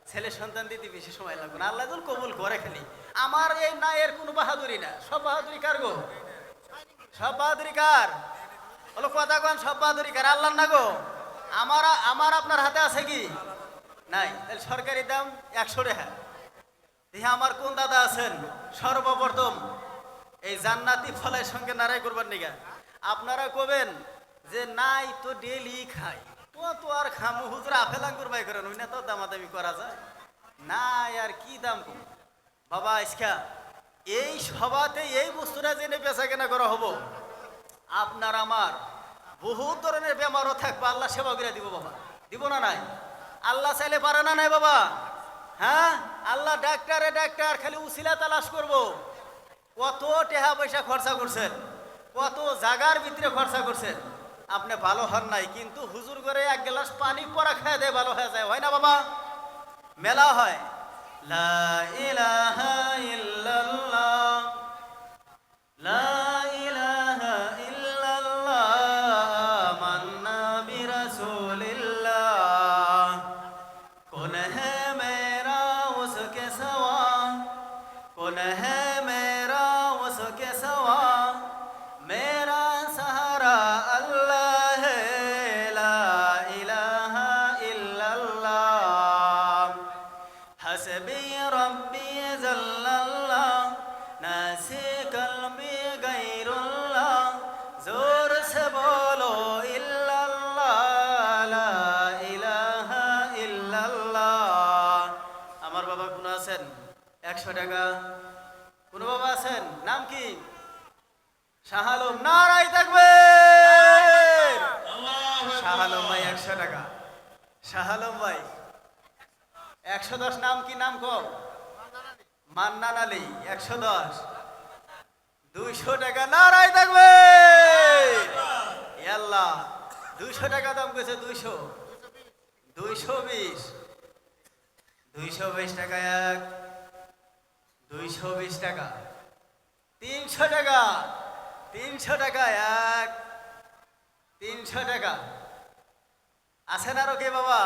ছেলে সন্তান দিতে বেশি সময় লাগবে না আল্লাহ যদি কবুল করে খালি আমার এই না এর কোনো বাহাদুরি না সব বাহাদুরি কার গো সব বাহাদুরি কার বলো কথা কন সব বাহাদুরি কার আল্লাহ না গো আমার আপনার হাতে আছে কি নাই তাহলে সরকারি দাম 100 টাকা দেখি আমার কোন দাদা আছেন সর্বপ্রথম এই জান্নাতি ফলের সঙ্গে নারাই করবার নিগা আপনারা কবেন যে নাই তো ডেলি খাই তো আর খামু হুজুর আপেল আঙ্গুর বাই করেন ওই না তো দামাদামি করা যায় না আর কি দাম কম বাবা ইসকা এই সভাতে এই বস্তুটা জেনে বেচা কেনা করা হবো আপনার আমার বহুত ধরনের বেমারও থাকবে আল্লাহ সেবা করে দিব বাবা দিব না নাই আল্লাহ চাইলে পারে না নাই বাবা হ্যাঁ আল্লাহ ডাক্তারে ডাক্তার খালি উসিলা তালাশ করব কত টাকা পয়সা খরচা করছেন কত জাগার ভিতরে খরচা করছেন আপনি ভালো হন নাই কিন্তু হুজুর করে এক গ্লাস পানি পরা খেয়ে দেয় ভালো হয়ে যায় হয় না বাবা মেলা হয় লা ইলাহা ইল্লাল্লাহ লা ইলাহা ইল্লাল্লাহ মান্না বিরাসূলিল্লাহ কোন है मेरा उसके सवा कौन है मेरा उसके सवा मेरा सहारा अल्लाह है ला इलाहा इल्लल्लाह हसबी रब्बी जल्लल्लाह नासी कल्बी गैरुल्लाह जोर से बोलो इल्लल्लाह ला इलाहा इल्लल्लाह আমার বাবা কোন আছেন 100 টাকা কোন বাবা আছেন নাম কি শাহ আলম নারাই তাকবীর শাহ আলম ভাই 100 টাকা শাহ আলম ভাই 110 নাম কি নাম কম মান্নান আলী 110 200 টাকা নারাই তাকবীর আল্লাহ 200 টাকা দাম কইছে 200 220 220 টাকা এক 220 টাকা 300 টাকা 300 টাকা এক 300 টাকা আছেন আরো কে বাবা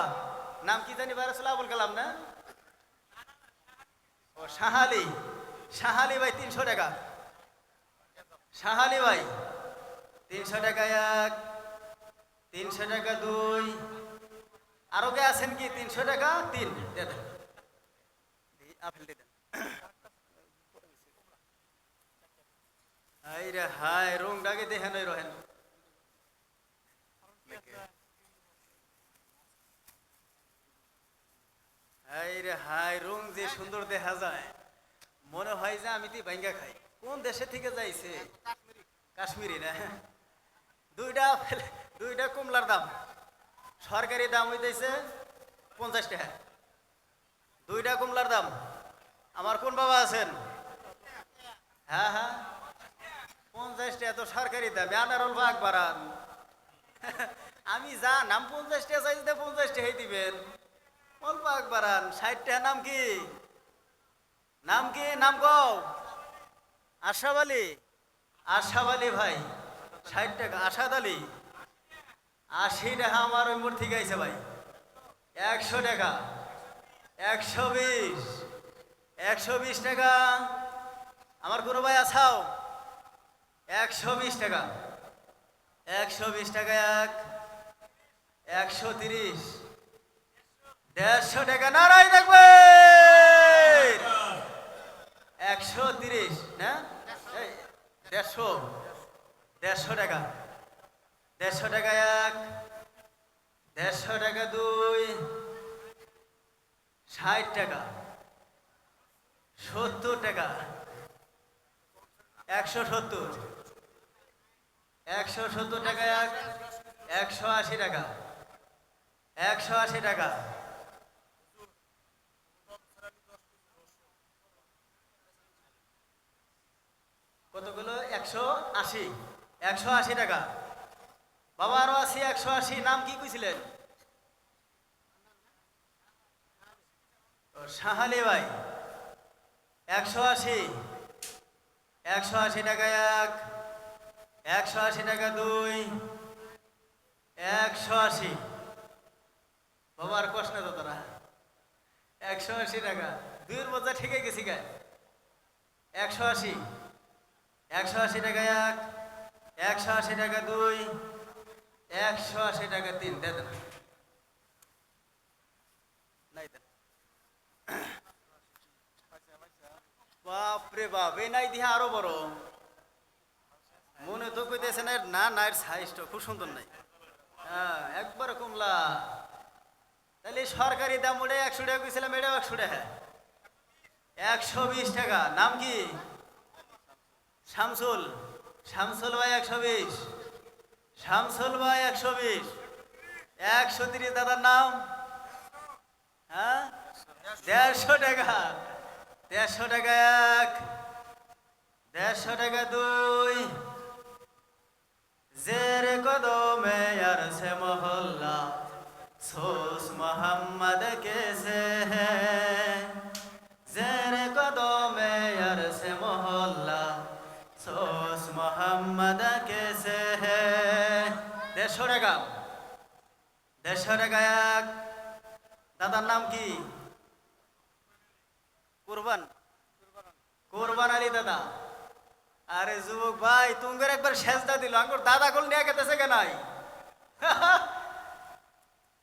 নাম কি জানি বারাসুল আবুল কালাম না ও শাহালি শাহালি ভাই 300 টাকা শাহালি ভাই 300 টাকা এক 300 টাকা দুই আরো কে আছেন কি 300 টাকা তিন দে দেন আপেল দিয়ে দেন হাই রে হাই রং ডাকে দেখেন ওই রহেন হাই রে হাই রং যে সুন্দর দেখা যায় মনে হয় যে আমি তুই ভাঙ্গা খাই কোন দেশে থেকে যাইছে কাশ্মীরি না দুইটা কমলার দাম সরকারি দাম হইতেছে 50 টাকা দুইটা কমলার দাম আমার কোন বাবা আছেন হ্যাঁ হ্যাঁ 50 টাকা তো সরকারি দাম আনারুল বাগ বাড়ান আমি যা নাম 50 টাকা চাইতে 50 টাকাই দিবেন অল্প আগ বাড়ান 60 টাকা নাম কি নাম কও আশরাফ আলী ভাই 60 টাকা আসাদ আলী 80 টাকা আমার ওই মোড় থেকে আইছে ভাই 100 টাকা 120 টাকা আমার কোনো ভাই আছাও 120 টাকা 120 টাকা এক 130 150 টাকা নারাই থাকবে 130 না 150 টাকা 150 টাকা এক 150 টাকা দুই 60 টাকা 70 টাকা 170 টাকা এক 180 টাকা 180 টাকা কতগুলো 180 টাকা বাবা আরো আছে 180 নাম কি কইছিলেন শাহালি ভাই 180 টাকা এক 180 টাকা দুই 180 বাবার কষ্ট তো তোরা 180 টাকা দুইয়ের মধ্যে ঠিক গেছি গায়ে 180 টাকা এক 180 টাকা দুই 180 টাকা তিন দে দেন নাই দেন বাপরে বাপ এই নাই দিয়ে আরো বড় মনে তো কইতেছে না না এর সাইজটা খুব সুন্দর নাই হ্যাঁ একবার কমলা তাহলে সরকারি দাম ওটা 100 টাকা কইছিলাম এটাও 100 টাকা 120 টাকা নাম কি শামসুল ভাই 120 শামসুল ভাই 120 130 দাদার নাম হ্যাঁ 150 টাকা, 150 টাকা এক, 150 টাকা দুই, জের কদমে আর সে মহল্লা সোস মোহাম্মদ কেসে হ্যাঁ, জের কদমে আর সে মহল্লা সোস মোহাম্মদ কেসে হ্যাঁ। 150 টাকা, 150 টাকা এক। দাদার নাম কি? কুরবান, কুরবান আলী দাদা। আরে যুবক ভাই, তুমি একবার সেজদা দিল, আঙ্গুর দাদা কল নিয়ে গেতেছে কে নাই?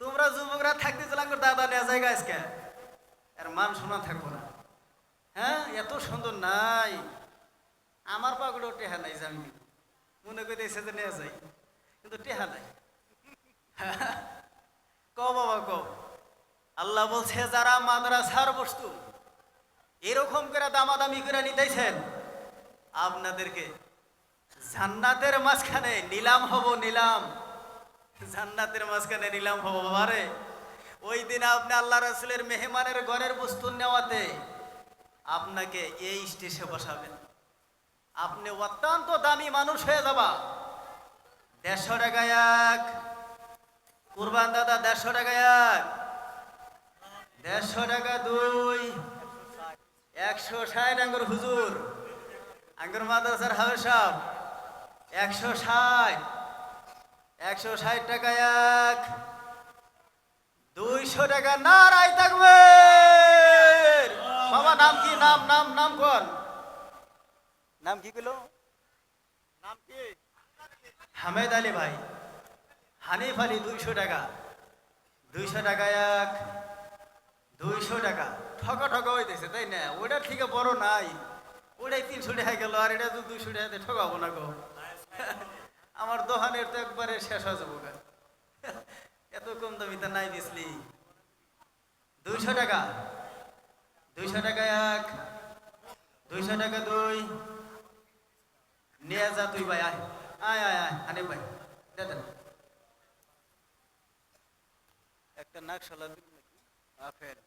তোমরা যুবকরা থাকতে চলে আঙ্গুর দাদা নিয়ে জায়গা আজকে আর মান শোনা থাকবো না। হ্যাঁ, এত সুন্দর নাই, আমার পাগড়ও টেহা নাই, জানি মনে করে এসে নিয়ে যাই, কিন্তু টেহা নাই। ক বাবা ক, আল্লাহ বলছে যারা মাদ্রাসার বস্তু এরকম করে দামাদামি করে নিতেছেন, আপনাদেরকে জান্নাতের মাঝখানে নিলাম হব, নিলাম, জান্নাতের মাঝখানে নিলাম হব। বাবারে, ওই দিন আপনি আল্লাহ রাসূলের মেহমানের ঘরের বস্তু নেওয়াতে আপনাকে এই স্টেজে বসাবেন, আপনি অত্যন্ত দামি মানুষ হয়ে যাবা। 150 টাকা এক। কুরবান দাদা 150 টাকা এক, 150 টাকা দুই, 160 আঙ্গুর হুজুর, আঙ্গুর মাদ্রাসার হাফেজ সাহেব 160, 160 টাকা এক, 200 টাকা। নারাই তাকবীর। বাবা নাম কি? নাম নাম নাম কোন? নাম কি কইলো? নাম কি? হামেদ আলী ভাই, হানিফ আলী 200 টাকা, 200 টাকা এক, 200 টাকা। ঠকা ঠকা হইতেছে তাই না? ওটার থেকে বড় নাই, ওটাই 300 টাকা গেল, আর এটা তো 200 টাকাতে ঠকাবো না গো। আমার দোকানের তো একবারে শেষ হয়ে যাবো গা। এত কম দামিতে নাই দিসলি। 200 টাকা, 200 টাকা এক, 200 টাকা দুই, নিয়ে যা তুই ভাই, আয় আয় আয় আয়, হানিফ ভাই দে দেন একটা নাকশালা দিন নাকি আপেল।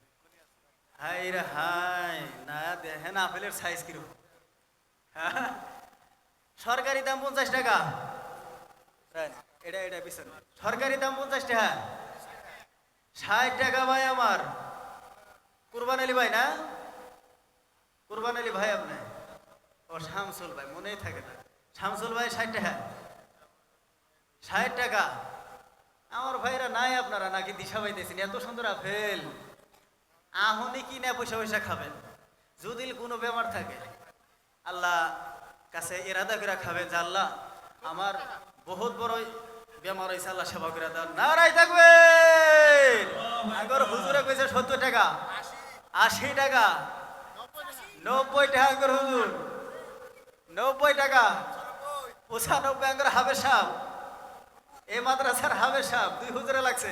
হাই রে হাই, না দেখেন আপেলের সাইজ কিরকম। সরকারি দাম 50 টাকা, এটা এটা পিছন সরকারি দাম 50 টাকা। 60 টাকা ভাই আমার। কুরবান আলী ভাই না? কুরবান আলী ভাই আপনি? ও শামসুল ভাই, মনেই থাকে না। শামসুল ভাই 60 টাকা, 60 টাকা। আমার ভাইরা নাই আপনারা নাকি দিশা পাইতেছেন? এত সুন্দর আপেল আহনি কি না পয়সা পয়সা খাবেন। যদি কোনো বেমার থাকে আল্লাহ কাছে ইরাদা করে খাবেন যে আল্লাহ আমার বহুত বড় বেমার হয়েছে, আল্লাহ সেবা করে দেন। নারাই থাকবেন। আগর হুজুরে কইছে 70 টাকা, 80 টাকা, 90 টাকা আগর হুজুর, 90 টাকা, 95 আগর হাফেজ সাহেব, এই মাদ্রাসার হাফেজ সাহেব 2 হুজুরে লাগছে।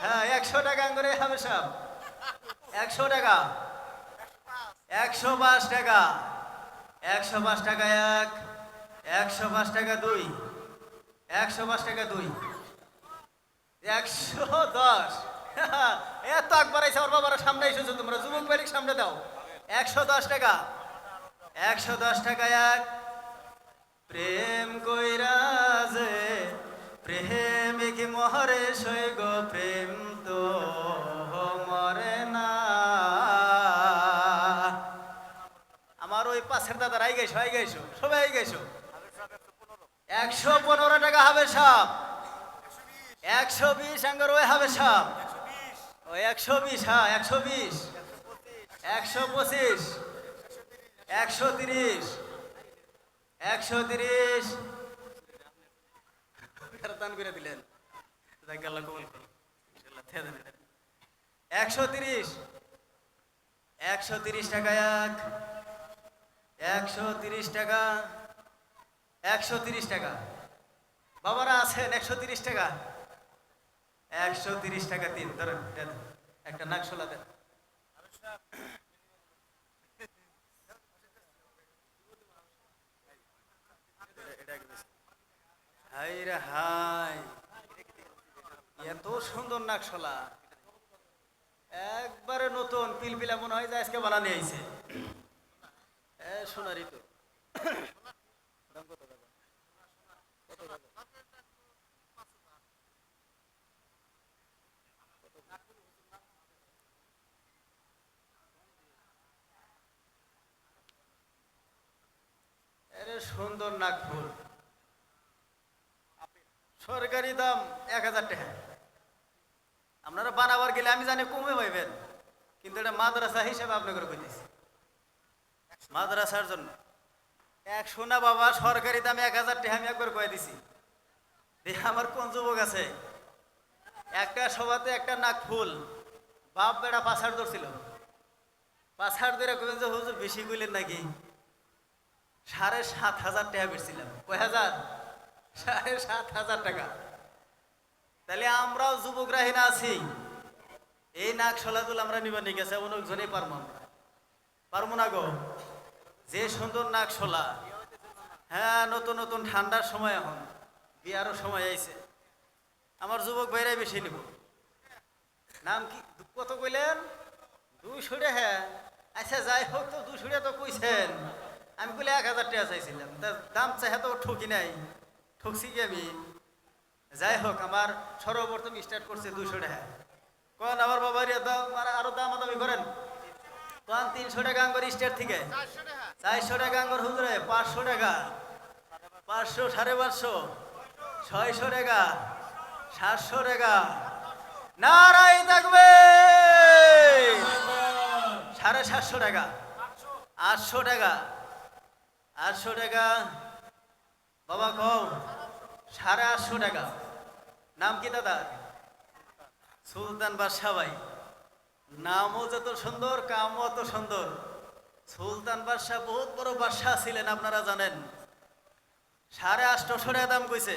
হ্যাঁ, 100 টাকা আগরে হাফেজ সাহেব, 100 টাকা, 105 টাকা, 105 টাকা এক, 105 টাকা দুই, 105 টাকা দুই, 110। এত একবার আইসা ওর বাবার সামনে এসেছো তোমরা, যুবক বাড়ির সামনে দাও। 110 টাকা, 110 টাকা এক। প্রেম কইরা যে প্রেমিক মহরে সই গো, প্রেম তো মরে না। আমার ওই পাশের দাদার আই গেছো সবাই আই গেছো। 115 টাকা হাফেজ সাহেব, 120 আঙ্গর ওই হাফেজ সাহেব, ওই 120, হ্যাঁ 120, 125, 130, 130 দান করে দিলেন। 130, 130 টাকা এক, 130 টাকা, 130 টাকা। বাবারা আছেন? 130 টাকা, 130 টাকা তিন। ধরেন দেন একটা নাকশোলা দেন। হাই রে হাই, এত সুন্দর নাকশোলা, একবারে নতুন পিলপিলা মনে হয় যে আজকে বানানি আইছে সোনারি তো দাম কত টাকা? কত টাকা? আরে সুন্দর নাগপুর সরকারি দাম 1000 টাকা। আপনারা বানাবার গেলে আমি জানি কমে পাইবেন, কিন্তু এটা মাদ্রাসা হিসেবে আপনাকে কইতেছি, মাদ্রাসার জন্য 100 না বাবা, সরকারি দামে 1000 টাকা আমি একবার কয়ে দিছি। দেখে আমার কোন যুবক আছে, একটা সভাতে একটা নাকফুল বাপ বেড়া পাছাড় ধরছিল, পাছাড় ধরে কইলেন যে হুজুর বেশি কইলেন নাকি, 7,500 টাকা বেচছিলাম। কয় হাজার? 7,500 টাকা। তাহলে আমরাও যুবকরা হিনা আছি, এই নাক সলাতুল আমরা নিবার নিয়ে গেছে এমন একজনেই পারবো, আমরা পারবো না গো। যে সুন্দর নাক সলা, হ্যাঁ নতুন নতুন ঠান্ডার সময়, এখন বিয়ারও সময় আইছে, আমার যুবক ভাইরাই বেশি নিব। নাম কি কত কইলেন? 200 টাকা। আচ্ছা যাই হোক, তো 200 টাকা তো কইছেন, আমি কইলে 1000 টাকা চাইছিলাম, তা দাম চাই তো ঠকি নাই, ঠকছি কি আমি? যাই হোক, আমার সর্বপ্রথম স্টার্ট করছে 200 টাকা। কোন আমার বাবার দাম আরো দাম দামি করেন, কোন 300 টাকা আঙ্গর স্টার্ট থেকে, 400 টাকা আঙ্গর হুজুরে, 500 টাকা, 500, 550, 600 টাকা, 700 টাকা। নারাই থাকবে। 750 টাকা, 800 টাকা, 800 টাকা বাবা কম, 850 টাকা। নাম কি দাদা? সুলতান বাদশাহ ভাই। নামও যত সুন্দর, কামও অত সুন্দর। সুলতান বাদশাহ বহুত বড় বাদশাহ ছিলেন, আপনারা জানেন। 850 টাকা দাম কইছে।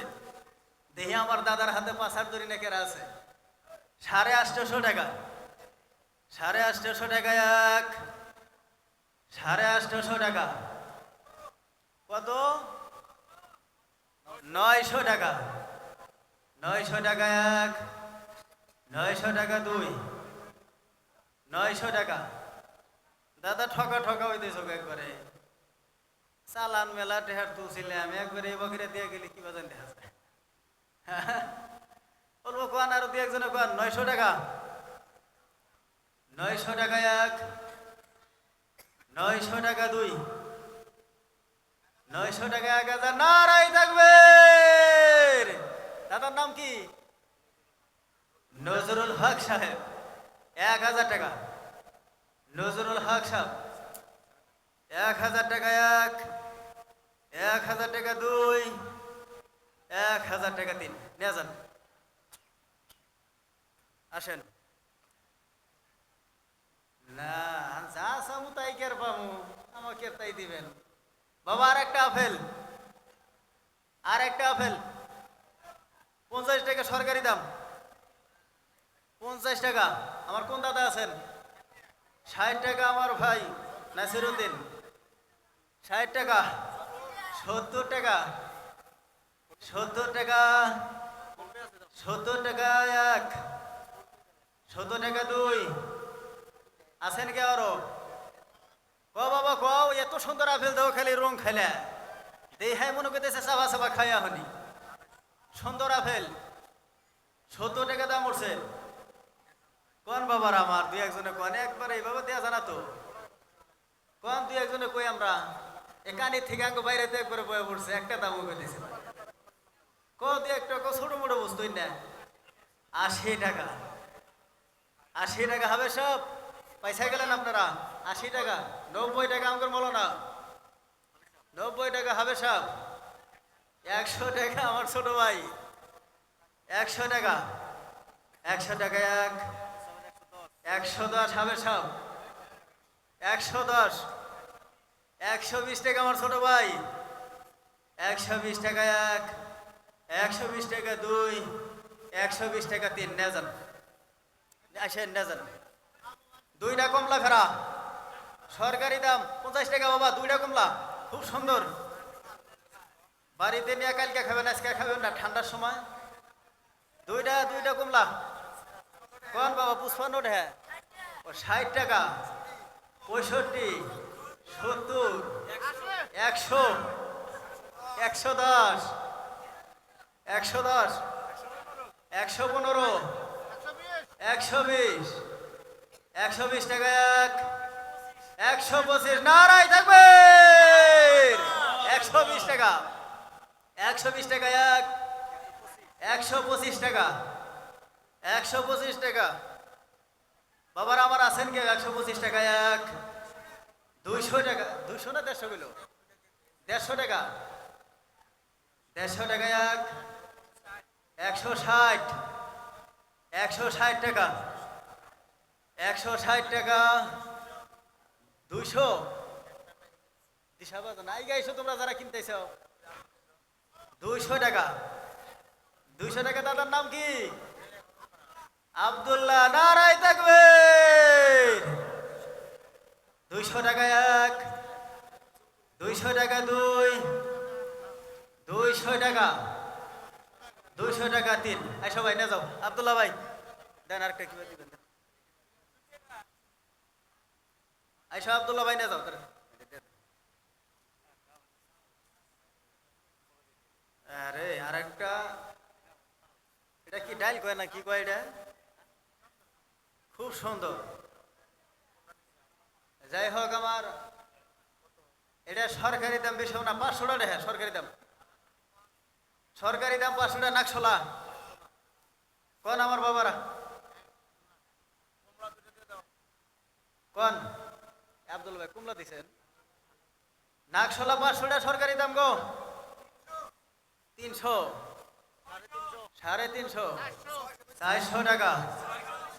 দেখি আমার দাদার হাতে পাছার দড়ি নেকেরা আছে। 850 টাকা, 850 টাকা এক, 850 টাকা। কত? 900 টাকা, 900 টাকা এক, 900 টাকা দুই, 900 টাকা। দাদা ঠকা ঠকা হইতেছ একবারে, চালান মেলা টেহার তুলছিলে, আমি একবারে এই বকরে দিয়ে গেলি কি বাজান দেখা যায়। বলবো কোন আরো দিয়ে একজনে কোন 900 টাকা, 900 টাকা এক, 900 টাকা দুই, 900 টাকা 1000। নারাই থাকবে। দাদার নাম কি? নজরুল হক সাহেব। 1000 টাকা, নজরুল হক সাহেব। 1000 টাকা এক, 1000 টাকা দুই, 1000 টাকা তিন। নিয়ে যান, আসেন। না যা চামু তাই কের পামু, আমাকে তাই দিবেন। বাবা আর একটা আপেল, আর একটা আপেল 50 টাকা সরকারি দাম, 50 টাকা। আমার কোন দাদা আছেন? 60 টাকা আমার ভাই নাসিরউদ্দিন, 60 টাকা, 70 টাকা, 70 টাকা, 70 টাকা এক, 70 টাকা দুই। আছেন কে আরো? ক বাবা কও, এত সুন্দর আপেল দাও, খালি রং খাইলে দেখাই মনে করতেছে চাবা চাবা খাইয়া হনি। সুন্দর আপেল 70 টাকা দাম উঠছে। কোন বাবার আমার দুই একজনে কোন, একবারে এইভাবে দেয়া জানা তো কোন, দুই একজনে কই আমরা একানি থেকে আঙ্গ বাইরে তো একবারে বয়ে পড়ছে, একটা দামও কইতেছে ক দুই একটা ছোট মোটো বস্তুই না। 80 টাকা, 80 টাকা হবে সব। পয়সা গেলেন আপনারা? 80 টাকা, 90 টাকা আমার বলো না, 90 টাকা হবে সব। 100 টাকা আমার ছোট ভাই, 100 টাকা, 100 টাকা এক, 110 হবে সব, 110, 120 টাকা আমার ছোট ভাই, 120 টাকা এক, 120 টাকা দুই, 120 টাকা তিন। নিয়ে যান, আসেন নিয়ে যান। দুইটা কমলা ফেরা সরকারি দাম 50 টাকা বাবা, দুইটা কমলা খুব সুন্দর। বাড়িতে নিয়ে কালকে খাবেন, আজকে খাবেন না, ঠান্ডার সময়। দুইটা কমলা কোন বাবা? 55 টাকা, ও 60 টাকা 65 70 100 110 110 115 120 120 টাকা এক 125 নারাই থাকবে 120 টাকা 120 টাকা এক 125 টাকা 125 টাকা বাবার আমার আছেন কে 125 টাকা এক 200 টাকা 200 না 150 কিলো 150 টাকা 150 টাকা এক 160 160 টাকা 160 টাকা 200 দিশাবাজ নাই গাইছো তোমরা যারা কিনতেছো 200 টাকা 200 টাকা দাদার নাম কি আব্দুল্লাহ নারাই থাকবে 200 টাকা এক 200 টাকা দুই 200 টাকা 200 টাকা তিন এই সবাই নিয়ে যাও আব্দুল্লাহ ভাই দেন আরেকটা কি দিবেন আইসা আব্দুল্লাহ ভাই নিয়ে যাও আরে আরেকটা এটা কি ডাইল কয় না কি কয় এটা খুব সুন্দর যাই হোক আমার এটা সরকারি দাম বেশি না 500 টাকা সরকারি দাম 500 টাকা নাকশলা কোন আমার বাবারা কোন আব্দুল ভাই কুমলা দিছেন নাকশলা 500 টাকা সরকারি দাম গো 300 350 400 টাকা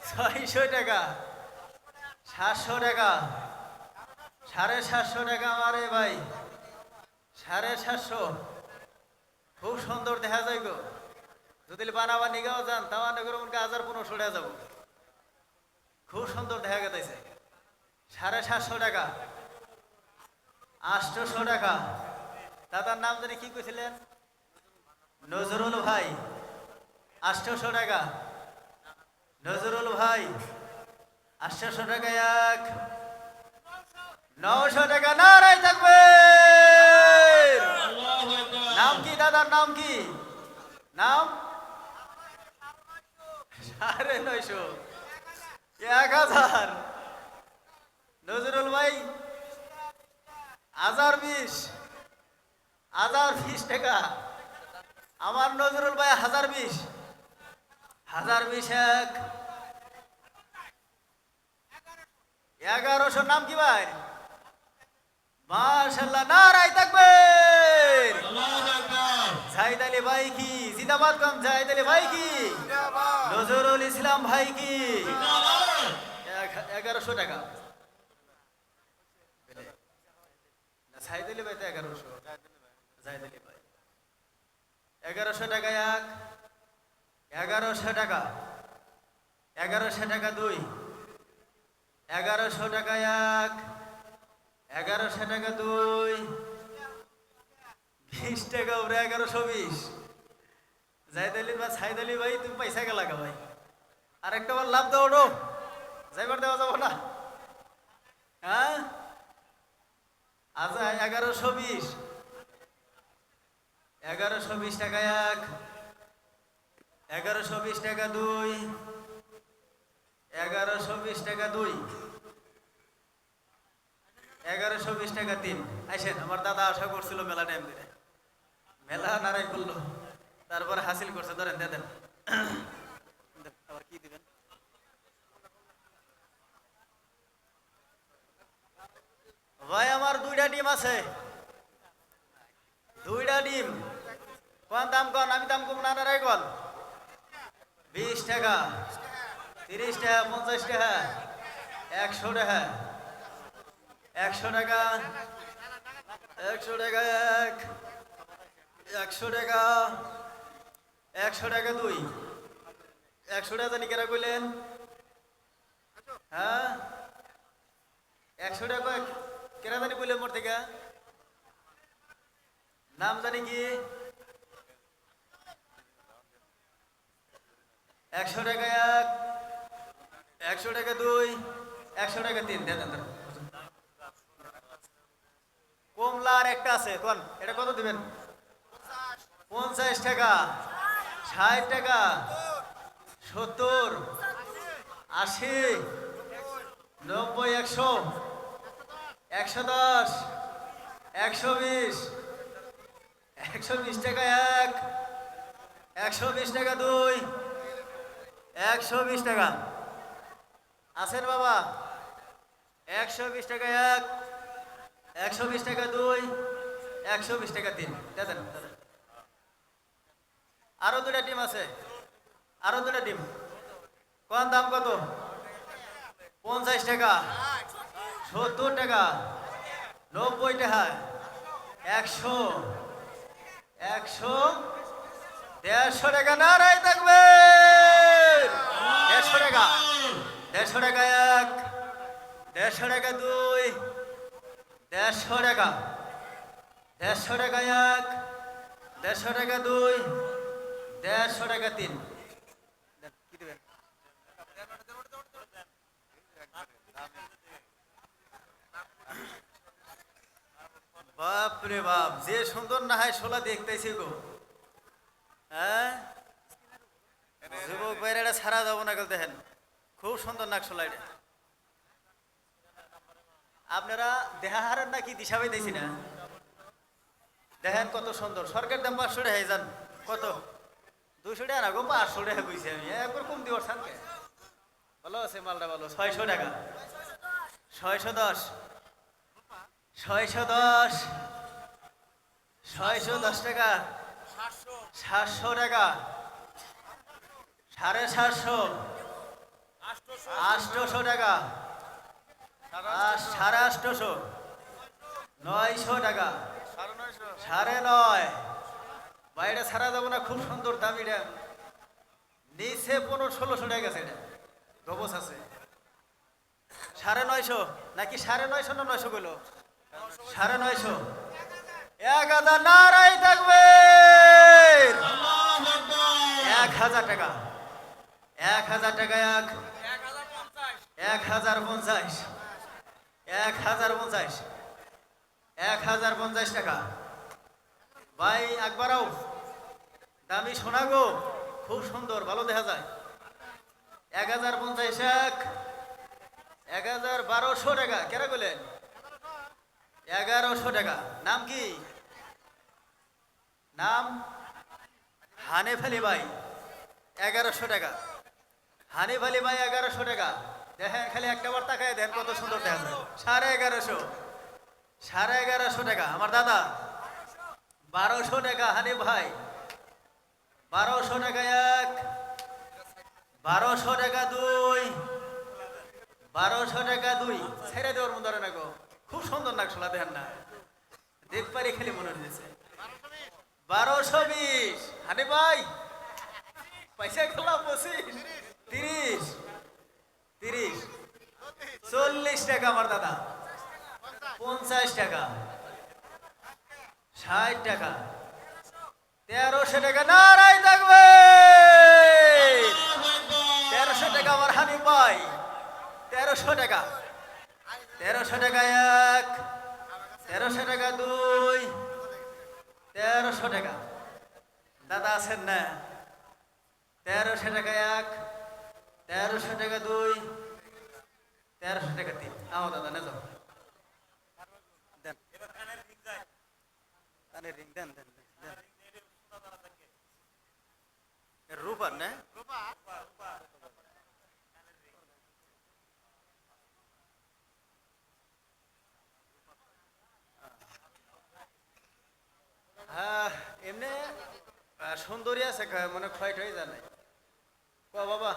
600 টাকা 700 টাকা 750 টাকা আমারে ভাই 750 খুব সুন্দর দেখা যায় গো যদি বানাবা নিগাও যান তাও আনে করে 1500 টাকা যাবো খুব সুন্দর দেখা গেছে 750 টাকা 800 টাকা দাদার নাম জানি কি কইছিলেন নজরুল ভাই 800 টাকা নজরুল ভাই 800 টাকা এক 900 টাকা নারাই থাকবে নাম কি দাদার নাম কি নাম 950 1000 নজরুল ভাই 1020 টাকা আমার নজরুল ভাই 1020 এক 1100 নাম কি ভাই মাশাআল্লাহ নারাই থাকবে জাহিদ আলী ভাই কি জিন্দাবাদ কম জাহিদ আলী ভাই কি নজরুল ইসলাম ভাই কি 1100 টাকা জাহিদ আলী ভাই তো 1100 জাহিদ আলী ভাই 1100 টাকা এক 1100 টাকা 1100 টাকা দুই 1100 টাকা এক 1100 টাকা দুই 20 টাকা উপরে 1120 জাহিদ আলী বা সাইদ আলী ভাই তুমি পয়সা গেলা গা ভাই আরেকটা বার লাভ দাও ওঠো যাইবার দেওয়া যাবো না হ্যাঁ আচ্ছা 1120 টাকা এক 1120 টাকা দুই 1120 টাকা দুই 1120 টাকা তিন আসেন আমার দাদা আশা করছিল মেলা টাইম দিতে মেলা নারাই করলো তারপরে হাসিল করছে ধরেন দেন আবার কি দিবেন ভাই আমার 2টা ডিম আছে 2টা ডিম কোন দাম কোন আমি দাম কম না নারাই কোন 20 টাকা 30 টাকা 50 টাকা 100 টাকা 100 টাকা 100 টাকা এক 100 টাকা 100 টাকা দুই 100 টাকা জানি কেরা কইলেন হ্যাঁ 100 টাকা কেরা জানি কইলেন মোর থেকে নাম জানি কি 100 টাকা এক 100 টাকা দুই 100 টাকা 3 দেন দেন। কমলার একটা আছে কোন এটা কত দিবেন? 50 টাকা, 60 টাকা, 70, 80, 90, 100, 110, 120, 120 টাকা 1, 120 টাকা 2, 120 টাকা আছেন বাবা? 120 টাকা 1, 120 টাকা 2, 120 টাকা 3 দেন। আরো দুটা ডিম আছে, আরো দুটা ডিম। কোন দাম কত? 50 টাকা, 70 টাকা, 90 টাকা, 100, 100, 150 টাকা। নারাই থাকবে। 150 টাকা, 150 টাকা 1, 150 টাকা 2, 150 টাকা, 150 টাকা 1, 150 টাকা 2, 150 টাকা 3 কি দিবেন? বাপরে বাপ, যে সুন্দর না হয় শোলা দেখতেছি গো। হ্যাঁ যুবক ভাইরা এটা ছাড়া যাবো না, দেখেন খুব সুন্দর নাক শোলা এটা। আপনারা দেহা হারেন নাকি দিশা পাইতেছি না? দেখেন কত সুন্দর। সরকার দাম 500 টাকা যান কত? 200 টাকা না গো, 500 টাকা কইছি আমি। একবার কম দিওর সানকে ভালো আছে মালটা ভালো। 600 টাকা, 610, 610, 610 টাকা, 700 টাকা, 750, 800 টাকা, 850, 900 টাকা, 950। বাইরে ছাড়া যাবো না, খুব সুন্দর দাম এটা। নিচে 1500-1600 টাকা গেছে এটা, গবস আছে। 950 নাকি 950 না 900 কইল? 950, 1000। নারাই থাকবে। 1000 টাকা, 1000 টাকা 1, 1050, 1050, 1050 টাকা। ভাই একবারও দামি সোনা গো, খুব সুন্দর ভালো দেখা যায়। 1050, 1200 টাকা। কেরা বলেন? 1100 টাকা। নাম কি? নাম হানিফ আলী ভাই, 1100 টাকা। হানিফ আলী ভাই 1100 টাকা। দেখেন খালি একটা বার তাকায় দেন কত সুন্দর দেখা যায়। 1150, 1150 টাকা। আমার দাদা 1200 টাকা। হানিফ ভাই 1200 টাকা 1, 1200 টাকা 2, 1200 টাকা 2। ছেড়ে দেওয়ার মতো না গো, খুব সুন্দর নাকশোলা দেখেন না, দেখ পারি খালি মনে হয়েছে। 1220 হানিফ ভাই পয়সা খেলাম 25, 30, 30, 40 টাকা। আমার দাদা 50 টাকা, 60 টাকা, 1300 টাকা। নারাই থাকবে। 1300 টাকা আমার হানিফ ভাই, 1300 টাকা, 1300 টাকা 1, 1300 টাকা 2, 1300 টাকা। দাদা আছেন না? 1300 টাকা 1, 1300 টাকা 2, 1300 টাকা 3। আও দাদা না যাও দেন, কানের রিং দেন দেন দেন। রূপার না? হ্যাঁ এমনি সুন্দরী আছে, মানে ক্ষয় হয়ে যায় না বাবা।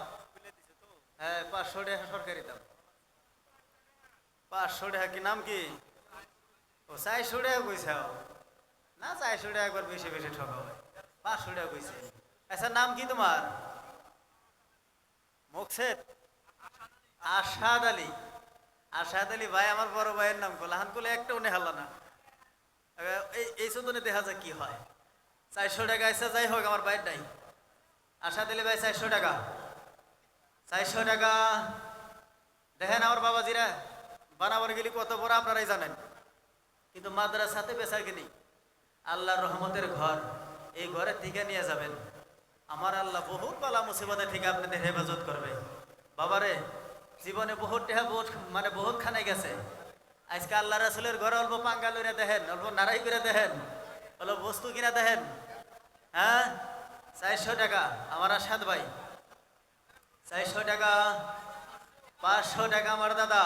হ্যাঁ 500 টাকা সরকারি দাম। 500 টাকা। কি নাম কি? ও 400 টাকা কইছে না? 400 টাকা একবার বেশি বেশি ঠকা হয়। 500 টাকা কইছে। আচ্ছা নাম কি তোমার? মুকসেদ? আসাদ আলী। আসাদ আলী ভাই আমার বড় ভাইয়ের নাম কল হান কলে একটাও নেহাল না। এই চোদনে দেখা যায় কি হয়। 400 টাকা এসে যাই হোক, আমার বাইর নাই। আসাদ আলী ভাই 400 টাকা, 400 টাকা, দেখেন আমার বাবাজিরা বানাবার গেলি কত বড় আপনারাই জানেন, কিন্তু মাদ্রাসাতে বেচা কিনি আল্লাহর রহমতের ঘর, এই ঘরে থেকে নিয়ে যাবেন। আমার আল্লাহ বহুত বালা মুসিবতে থেকে আপনাদের হেফাজত করবে। বাবারে জীবনে বহুত টেহা বহুত মানে বহুত খানে গেছে, আজকে আল্লাহ রাসুলের ঘরে অল্প পাঙ্গা লইরা দেখেন, অল্প নাড়াই করে দেখেন, অল্প বস্তু কিনা দেখেন। হ্যাঁ 400 টাকা আমার আসাদ ভাই, 400 টাকা, 500 টাকা আমার দাদা,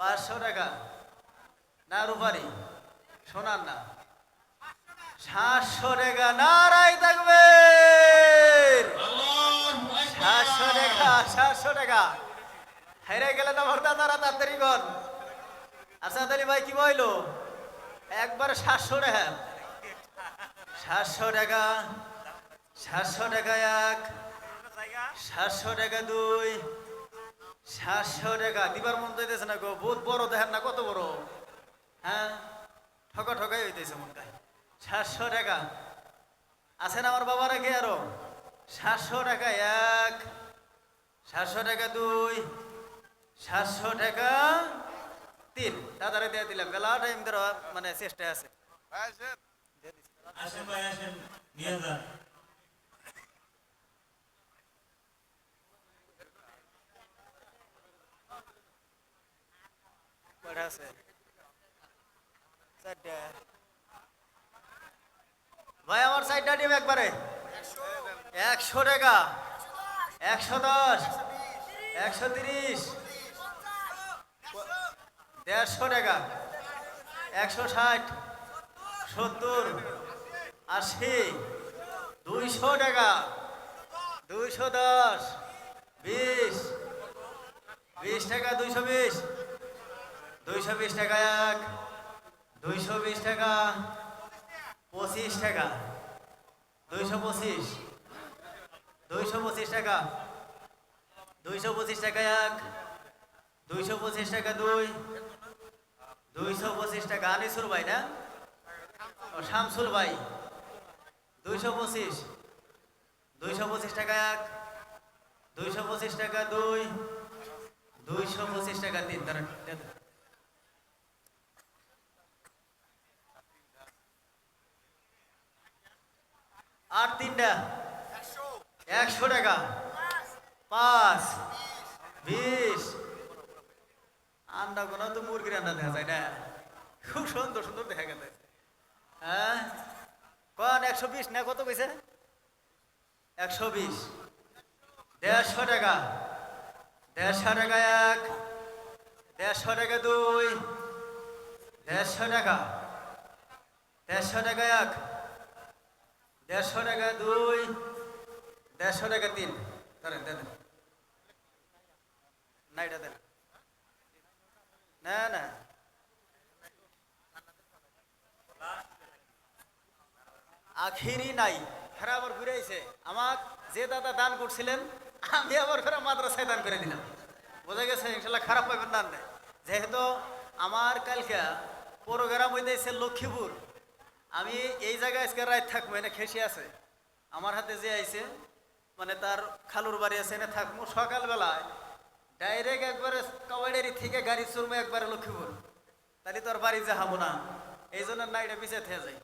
500 টাকা না রূপারি শোনান না, 700 টাকা নারাই থাকবে, 700 টাকা, 700 টাকা হেরে গেলেন আমার দাদারা তাড়াতাড়ি গন। আচ্ছা তালি ভাই কি বইলো একবার 700 টাকা, 700 টাকা, 700 টাকা এক, 700 টাকা দুই, 700 টাকা দিবার মন চাইতেছে না গো, বহুত বড় দেখেন না কত বড়। হ্যাঁ ঠকা ঠকাই হইতেছে মন গায়ে। 700 টাকা আছেন আমার বাবারা কে আরো, 700 টাকা এক, 700 টাকা দুই, 700 টাকা তিন, দাদারে দিয়ে দিলাম বেলা টাইম ধরো মানে চেষ্টায় আছে। আসেন ভাই আসেন নিয়ে যান। কয়টা আছে? 4টা। ভাই আমার 4টা ডিম একবারে 100 টাকা, 110, 130, 150 টাকা, 160, 70, 80, 200 টাকা, 210, 20, 20 টাকা, 220, 220 টাকা এক, 220 টাকা, 25 টাকা, 225, 225 টাকা, 225 টাকা এক, 225 টাকা দুই, 225 টাকা আনিসুর ভাই না, ও শামসুল ভাই, 225, 225 টাকা এক, 225 টাকা দুই, 225 টাকা তিন, দাঁড়ান আর 3টা 100 টাকা, 5, 20, আন্ডা গোনা তো মুরগির আন্ডা দেখা যায় না, খুব সুন্দর সুন্দর দেখা গেল। হ্যাঁ কোন 120 না কত কইছে, 120, 150 টাকা, 150 টাকা এক, 150 টাকা দুই, 150 টাকা, 150 টাকা এক, 150 টাকা দুই, 150 টাকা তিন, ধরেন দেন না, এটা দেন না না, আখিরি নাই ফেরা আবার ঘুরে আইছে। আমার যে দাদা দান করছিলেন আমি আবার ফেরা মাদ্রাসায় দান করে দিলাম, বোঝা গেছে ইনশাল্লাহ খারাপ পাইবেন না। যেহেতু আমার কালকে প্রোগ্রাম হইতেছে লক্ষ্মীপুর, আমি এই জায়গায় আজকে রাত থাকবো, এনে খেসে আছে আমার হাতে যে আইছে, মানে তার খালুর বাড়ি আছে এনে থাকবো। সকালবেলায় ডাইরেক্ট একবারে কাওয়াড়েরি থেকে গাড়ি চড়বো একবারে লক্ষ্মীপুর, তাহলে তোর বাড়ি যাবো না, এই জন্য নাইটা পিছিয়ে থেকে যাই।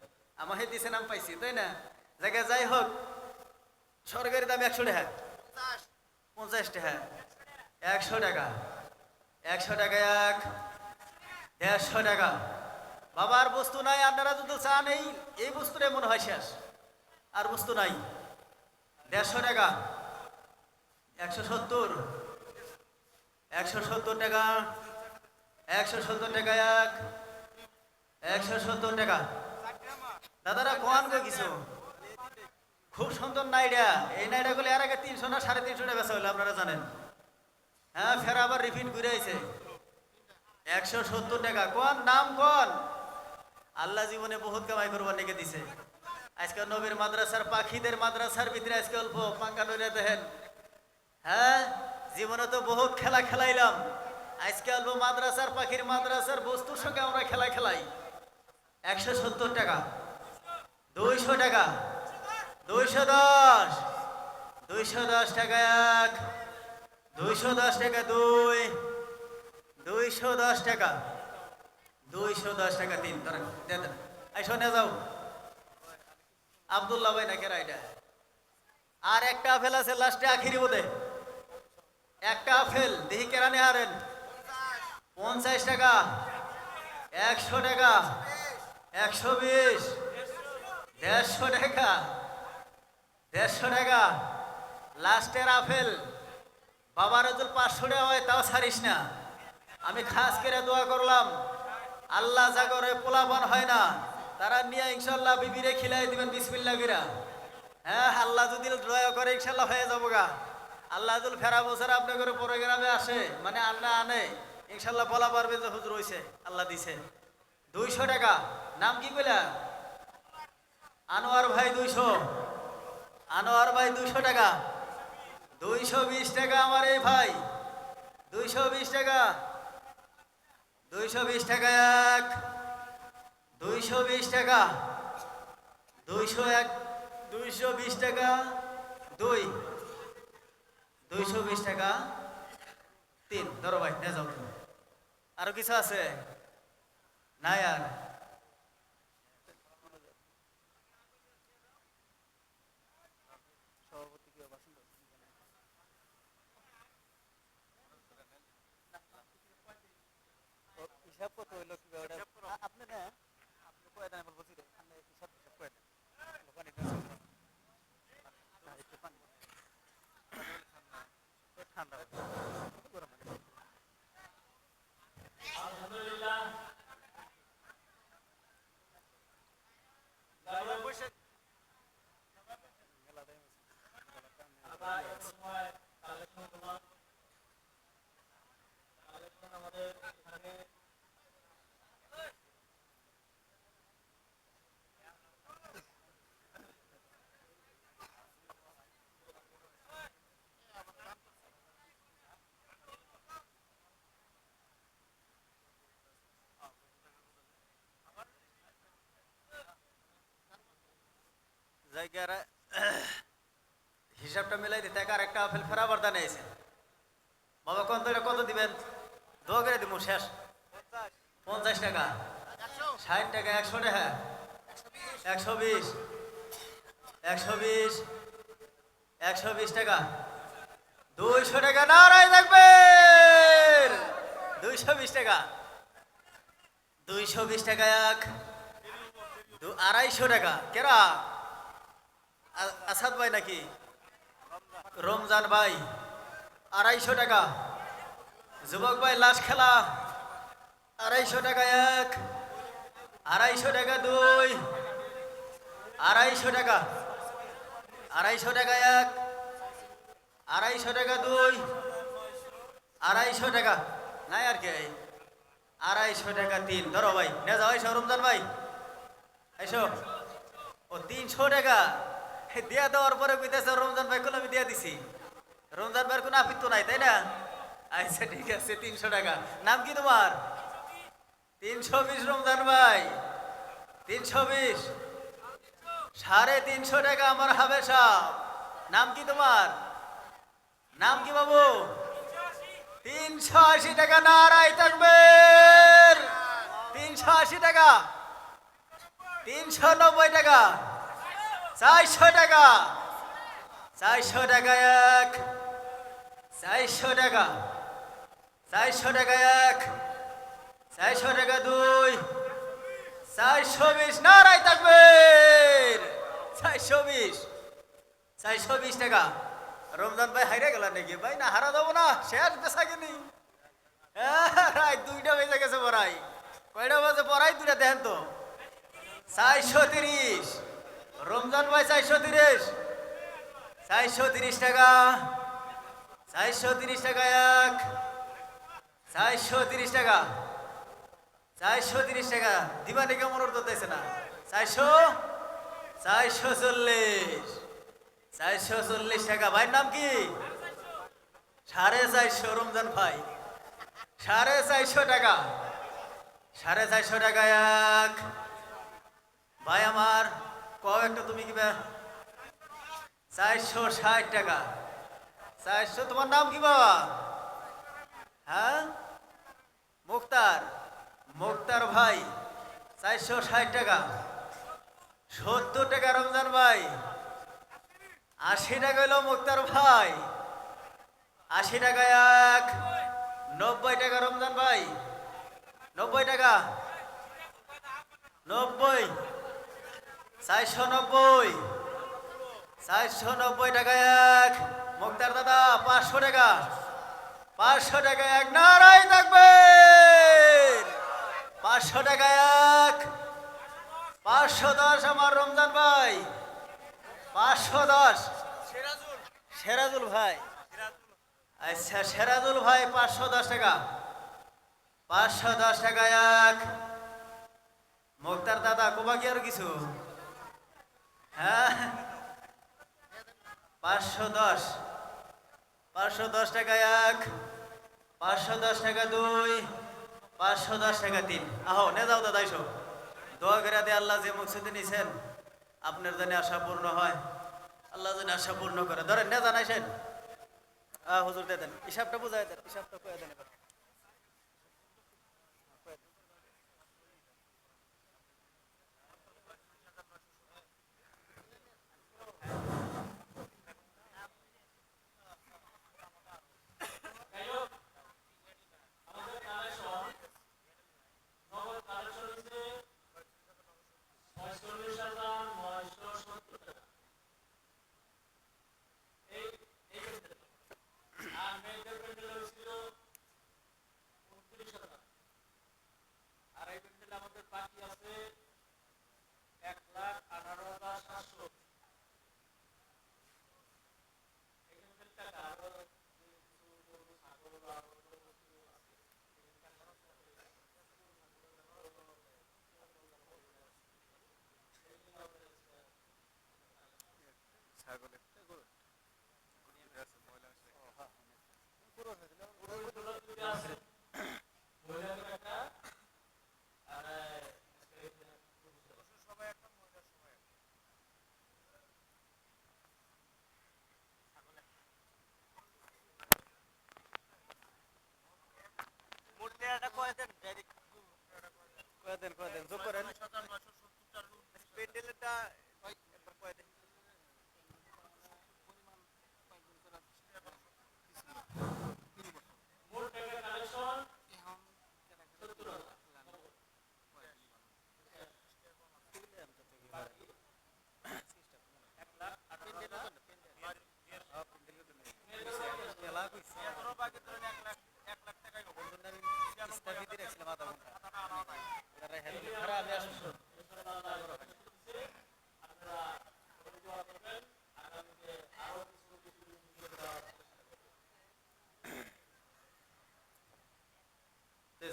আমার হে দিছে নাম পাইছি তাই না, জায়গায় যাই হোক সরকারি দাম 100 টাকা, 50 টাকা, 100 টাকা, 100 টাকা এক, 150 টাকা। বাবার বস্তু নাই, আপনারা যদি চান এই বস্তুটাই মনে হয় শেষ, আর বস্তু নাই। 150 টাকা, 170, 170 টাকা, 170 টাকা এক, 170 টাকা। দাদারা কোয়ান গো কিছু খুব সুন্দর নাইডা, এই নাইডা গুলো এর আগে 300 না 350 টাকা বেচা হলো আপনারা জানেন। হ্যাঁ ফের আবার রিপিট ঘুরে আইছে 170 টাকা। কোন নাম কোন, আল্লাহ জীবনে বহুত কামাই করবার লেগে দিছে। আজকে নবীর মাদ্রাসার পাখিদের মাদ্রাসার ভিতরে আজকে অল্প পাঙ্কা নইরা দেখেন। হ্যাঁ জীবনে তো বহুত খেলা খেলাইলাম, আজকে অল্প মাদ্রাসার পাখির মাদ্রাসার বস্তুর সঙ্গে আমরা খেলা খেলাই। 170 টাকা, 200 টাকা, 210, 210 টাকা এক, 210 টাকা দুই, 210 টাকা, 210 টাকা তিন, ধরেন দেন দেন। এই শোনে যাও আব্দুল্লাহ ভাই না কেরা এটা? আর একটা আপেল আছে লাস্টে আখিরি বোধে, একটা আপেল দেখি কেরানে হারেন। 50 টাকা, 100 টাকা, 120, 150 টাকা, 150 টাকা, লাস্টের আপেল। বাবা রাজুল 500 টাকা হয় তাও ছাড়িস না। আমি খাস করে দোয়া করলাম আল্লাহ জাগরে পোলাপান হয় না, তারা নিয়ে ইনশাল্লাহ বিবিরে খিলাই দিবেন বিসমিল্লাহ গিরা। হ্যাঁ আল্লাহ যদি দয়া করে ইনশাল্লাহ হয়ে যাবো গা। আল্লাহ যদি ফেরা বছর আপনাদের প্রোগ্রামে আসে মানে আল্লাহ আনে ইনশাল্লাহ বলা পারবে যে হুজুর হইছে আল্লাহ দিছে। 200 টাকা, নাম কি কইলা? আনোয়ার ভাই 200, আনোয়ার ভাই 200 টাকা, 220 টাকা আমার এই ভাই, 220 টাকা, 220 টাকা এক, 220 টাকা, 201, 220 টাকা দুই, 220 টাকা তিন। ধরো ভাই নিয়ে যাও তুমি। আরো কিছু আছে নাই আর? হিসাব কত হইলো কি আপনি না আপনি কয় দাম বলছি রে আপনি হিসাব করে দেন পানি একটু পানি ঠান্ডা গরম আলহামদুলিল্লাহ বসে আমরা এই সময় কালেকশন করলাম। কালেকশন আমাদের এখানে জায়গার হিসাবটা মিলাই দিতে আর একটা আপেল ফেরা বার্তা নিয়েছে বাবা। কোন তো এটা কত দিবেন? দোয়া করে দিব শেষ। 50 টাকা, 60 টাকা, 100 টাকা, 120, 120, 120 টাকা, 200 টাকা নারাই থাকবে, 220 টাকা, 220 টাকা এক, 250 টাকা কেরা? আসাদ ভাই নাকি রমজান ভাই 250 টাকা, যুবক ভাই লাশ খেলা 250 টাকা এক, 250 টাকা দুই, 250 টাকা, 250 টাকা এক, 250 টাকা দুই, 250 টাকা নাই আর কি, 250 টাকা তিন। ধরো ভাই নে যাও, এসো রমজান ভাই এসো। ও 300 টাকা দিয়া দেওয়ার পরে কইতেছে রমজান ভাই কোন আমি দিয়া দিছি। রমজান ভাইয়ের কোনো আপিত্য নাই তাই না? আচ্ছা ঠিক আছে 300 টাকা। নাম কি তোমার? 320 রমজান ভাই, 320, 350 টাকা আমার হাবেশা। নাম কি তোমার? নাম কি বাবু? 380 টাকা নারাই তাকবীর, 380 টাকা, 390 টাকা, 400 টাকা, 400 টাকা এক, 400 টাকা, 400 টাকা এক, 400 টাকা দুই, 420 নারাই তাকবীর, 420, 420 টাকা। রমজান ভাই হাইরে গেল নাকি ভাই? না হারা দেবো না, শেষ বেসা কিনি। রাই 2টা বেজে গেছে পড়াই, কয়টা বাজে পড়াই 2টা দেখেন তো। 430 রমজান ভাই, 430, 430 টাকা, 430 টাকা এক, 430 টাকা, 430 টাকা দিবা নাকি কেমন করতেছে না? 400, 440, 440 টাকা। ভাইয়ের নাম কি? 450 রমজান ভাই, 450 টাকা, 450 টাকা এক। ভাই আমার কও একটা তুমি কি 460 টাকা, 400 তোমার নাম কি বাবা? হ্যাঁ, মুক্তার। মুক্তার ভাই 460 টাকা। 70 টাকা রমজান ভাই। 80 টাকা হইল মুক্তার ভাই। 80 টাকা এক। 90 টাকা রমজান ভাই। 90 টাকা। 90। 490। 490 টাকা এক। মুক্তার দাদা 500 টাকা। 500 টাকা এক। নারাই থাকবে। 500 টাকা এক। 510 আমার রমজান ভাই। 510। সেরাজুল ভাই। আচ্ছা সেরাজুল ভাই 510 টাকা। 510 টাকা এক। মুক্তার দাদা কোবা কি আর কিছু? হ্যাঁ, 510। 510 টাকা এক। 510 টাকা দুই। 510 টাকা তিন। আহো নে যাও দাদা এসো। দোয়া করে দে আল্লাহ যে মকসুদে নিছেন আপনার জন্য আশা পূর্ণ হয়। আল্লাহ যেন আশা পূর্ণ করে। ধরেন নে জানাইছেন। হুজুর দিয়ে দেন, হিসাবটা বুঝাই দেন, হিসাবটা কয়ে দেন এবার। যাই হোক, আমাদের কালেকশন নগদ কালেকশন হচ্ছে 46,970 টাকা। এই এই প্যান্ডেল। আর মেয়েদের প্যান্ডেল হয়েছিল 29 টাকা। আর এই প্যান্ডেল আমাদের বাকি আছে 1,18,700। এই প্যান্ডেলটা আরো কিছু গরু ছাগল আরো কিছু আছে। মহিলাদের একটা আর মূর্তিটা কয়ে দেন ডাইরেক্ট কয়ে দেন যোগ করেন পেন্ডেলটা একবার কয়ে দেন মোট টাকা কালেকশন 70,000।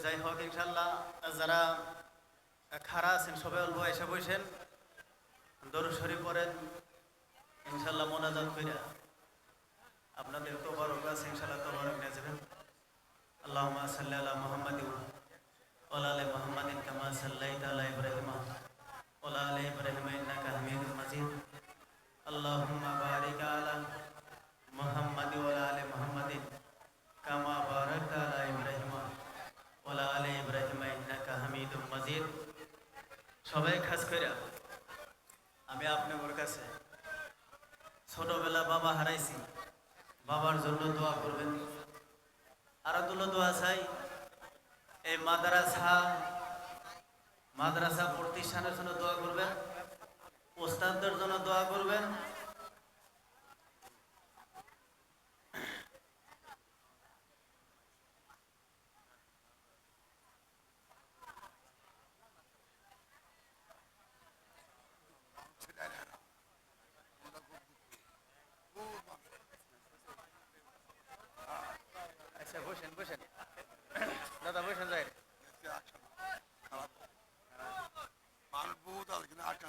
যাই হোক ইনশাল্লাহ যারা খারা আছেন সবাই অল্প এসে বসেন, দরুদ শরীফ পড়েন ইনশাল্লাহ মোনাজাত কইরা আপনাদের তবারক আছে ইনশাল্লাহ তবারক নিয়ে যাবেন। আল্লাহুম্মা সাল্লি আলা মুহাম্মাদিন ওয়া আলা আলি মুহাম্মাদিন কামা সাল্লাইতা আলা ইব্রাহিম ওয়া আলা আলি ইব্রাহিম ইন্নাকা হামিদুম মাজিদ। আল্লাহুম্মা বারিক আলা মুহাম্মাদি ওয়া আলা আলি মুহাম্মাদিন কামা বারাকতা আলা ইব্রাহিম ওয়া আলা আলি ইব্রাহিম ইন্নাকা হামিদুম মাজিদ। সবাই খাস কইরা আমি আপনাদের কাছে ছোটবেলা বাবা হারাইছি, বাবার জন্য দোয়া করবেন। আর দুলো দোয়া চাই এই মাদ্রাসা প্রতিষ্ঠানের জন্য দোয়া করবেন, ওস্তাদদের জন্য দোয়া করবেন। আচ্ছা বসেন বসেন দাদা বসেন যাই। খারাপ মানুষ বহুত আছে কিন্তু আটটা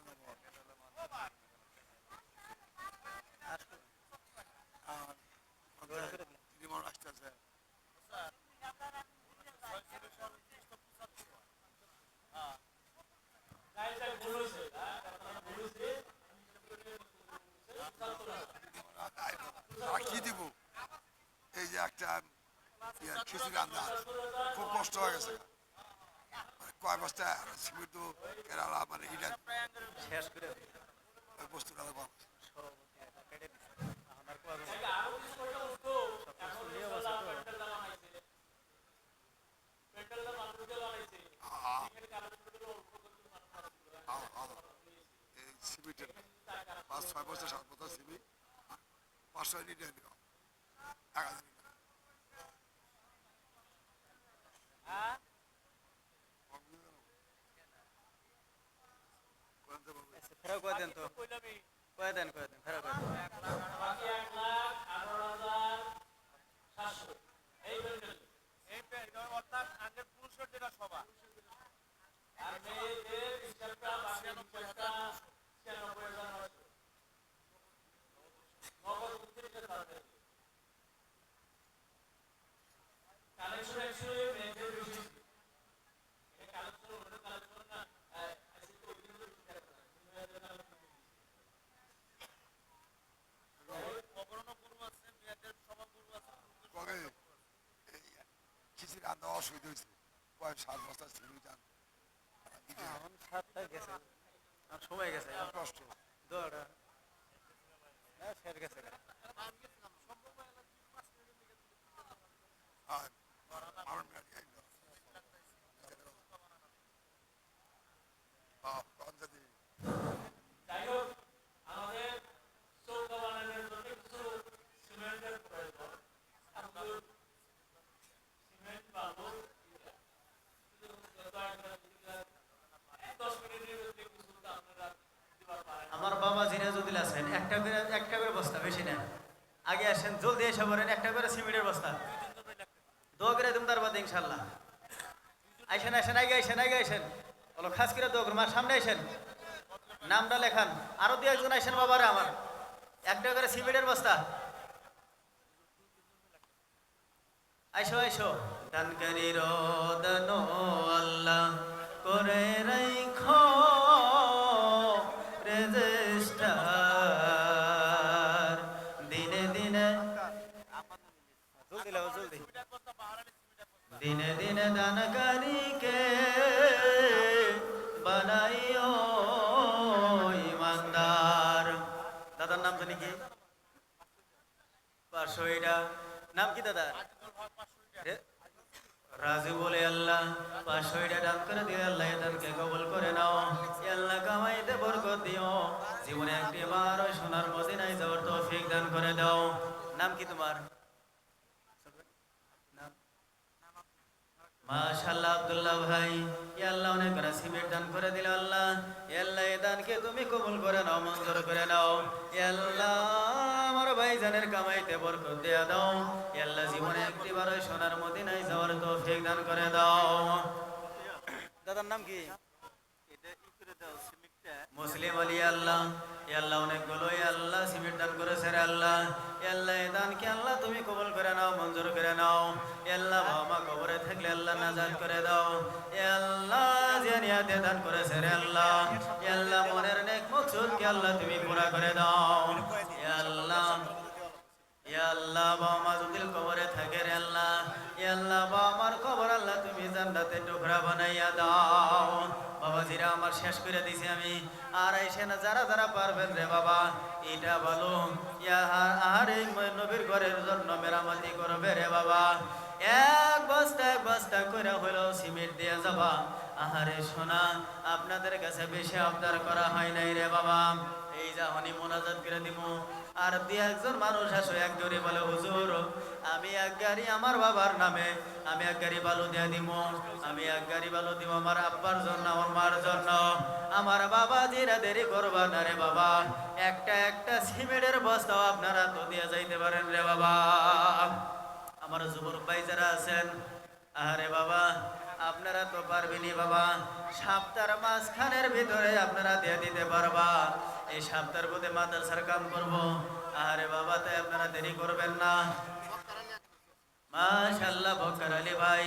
একটা খিচুড়ি রান্না খুব কষ্ট হয়ে গেছে মানে কয় বস্তা সিমেন্ট কেরালা মানে এটা শেষ করে ওই বস্তুটা কম কেটে দিচ্ছে এখন আর কোয়া যাবে না। সবকিছু নিয়ম আছে তো। এই সিমেন্টের 5-6 বস্তা 7 বস্তা সিমেন্ট 500 লিটার দিল 1000 লিটার আচ্ছা, ফেরাও করে দেন তো করে দেন ফেরাও করে দেন। বাকি 1,18,700 এই প্যান্ডেল অর্থাৎ আগের পুরুষের যেটা সভা আর মেয়েদের হিসাবটা বাকি হিসাবটা 96,900 নগদ 29,000 কালেকশন অ্যাকচুয়ালি মেয়েদের বেশি এটা কালেকশন ওটা কালেকশন না আজকে তো ওই দিন অপরণ পূর্ব আছে মেয়েদের সভা পূর্ব আছে কবে এই খিচুড়ি রান্না অসুবিধা হয়েছে কয় 7 বস্তা সিমেন্ট যান এখন 7টা গেছে আর সময় গেছে কষ্ট দৌড়া শেষ গেছে আর আমার মেয়ে আইলো যদি যাই হোক আমাদের চৌকা বানানোর জন্য কিছু সিমেন্টের প্রয়োজন সিমেন্ট বালু 10 মিনিটের মধ্যে কিছু আপনারা দিবার পারেন আমার বাবা জিনাজুদ্দিন আছেন একটা করে বস্তা বেশি না আগে আসেন জলদি এসে পড়েন একটা করে সিমেন্টের বস্তা দোয়া করে দিম তার বাদে ইনশাল্লাহ আইসেন আগে আইসেন বলো খাস করে দোয়া করুন সামনে আইসেন নামটা লেখান আরো 2-1 আইসেন বাবারে আমার একটা করে সিমেন্টের বস্তা আইসো দানকারীর দান আল্লাহ করে রাইখো রেজিস্টার দিনে দিনে জলদি লাও জলদি দিনে দানকারীকে বানাইও ইমানদার দাদার নাম জানি কি 500 নাম কি দাদা রাজু বলে আল্লাহ 500 দান করে দিয়ে আল্লাহ দানকে কবুল করে নাও আল্লাহ কামাইতে বরকত দিও জীবনে একটি বার ওই সোনার মদিনায় যাওয়ার তৌফিক দান করে দাও নাম কি তোমার মাশাআল্লাহ আব্দুল্লাহ ভাই ইয়া আল্লাহ অনেক করে সিমেন্ট দান করে দিল আল্লাহ ইয়া আল্লাহ এই দানকে তুমি কবুল করে নাও মঞ্জুর করে নাও ইয়া আল্লাহ আমার ভাইজানের কামাইতে বরকত দেয়া দাও ইয়া আল্লাহ জীবনে একটিবার ওই সোনার মদিনায় যাওয়ার তৌফিক দান করে দাও দাদার নাম কি এটা ই করে দাও সিমিকটা মুসলিম আলী আল্লাহ ইয়া আল্লাহ অনেকগুলো ইয়া আল্লাহ সিমেন্ট দান করেছে রে আল্লাহ ইয়া আল্লাহ এই দানকে আল্লাহ তুমি কবুল করে নাও মঞ্জুর করে নাও ইয়া আল্লাহ বাবা মা কবরে থাকলে আল্লাহ নাজাত করে দাও ইয়া আল্লাহ জানিয়াতে দান করেছে রে আল্লাহ ইয়া আল্লাহ মনের নেক মকসুদকে আল্লাহ তুমি পুরা করে দাও ইয়া আল্লাহ ইয়া আল্লাহ বাবা মা যদি কবরে থাকে রে আল্লাহ ইয়া আল্লাহ বাবা আমার কবর আল্লাহ তুমি জান্নাতে টুকরা বানাইয়া দাও বাবাজিরা আমার শেষ করে দিছি আমি আর আইসে না যারা পারবেন রে বাবা এটা বলো ইয়া আর এই নবীর ঘরের জন্য মেরামতি করবে রে বাবা এক বস্তা কইরা হইলো সিমেন্ট দিয়ে যাবা আহারে সোনা আপনাদের কাছে বেশি আবদার করা হয় নাই রে বাবা এই যাহনি মোনাজাত করে দিমু আর 2-1 মানুষ আসো একজনই বলে হুজুর আমি এক গাড়ি আমার বাবার নামে আমি এক গাড়ি বালু দিয়ে দিব আমি এক গাড়ি বালু দিব আমার আব্বার জন্য আমার মার জন্য আমার বাবা জিরা দেরি করবা না রে বাবা একটা সিমেন্টের বস্তাও আপনারা তো দিয়ে যাইতে পারেন রে বাবা আমার যুবক ভাই যারা আছেন আরে বাবা আপনারা তো পারবেনি বাবা সপ্তাহের মাঝখানের ভিতরে আপনারা দিয়ে দিতে পারবা এই সপ্তাহের মধ্যে মাদ্রাসার কাম করব আরে বাবা তাই আপনারা দেরি করবেন না মাশাআল্লাহ বকর আলী ভাই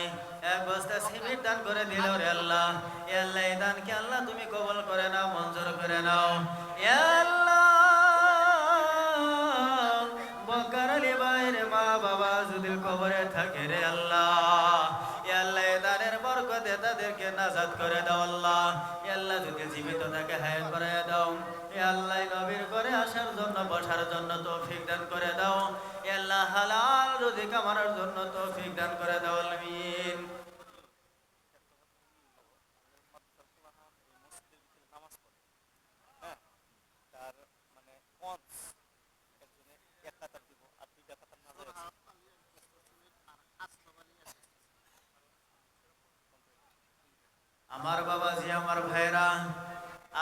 এক বস্তা সিমেন্ট দান করে দিল রে আল্লাহ এ আল্লাহ এই দানকে আল্লাহ তুমি কবুল করে নাও মঞ্জুর করে নাও এ আল্লাহ বকর আলী ভাইয়ের মা বাবা যদি তাদেরকে নাজাত করে দাও আল্লাহ। এ আল্লাহ যদি জীবিত থাকে হায়াত বাড়াইয়া দাও। এ আল্লাহ নবীর করে আসার জন্য বসার জন্য তৌফিক দান করে দাও। এ আল্লাহ হালাল রুজি কামানোর জন্য তৌফিক দান করে দাও আমিন। নামাজ পড়ে, হ্যাঁ, তার মানে পঞ্চ একজনে এক কাতার দিব আর দুইটা কাতার না যায় আছে। আমার বাবাজি আমার ভাইরা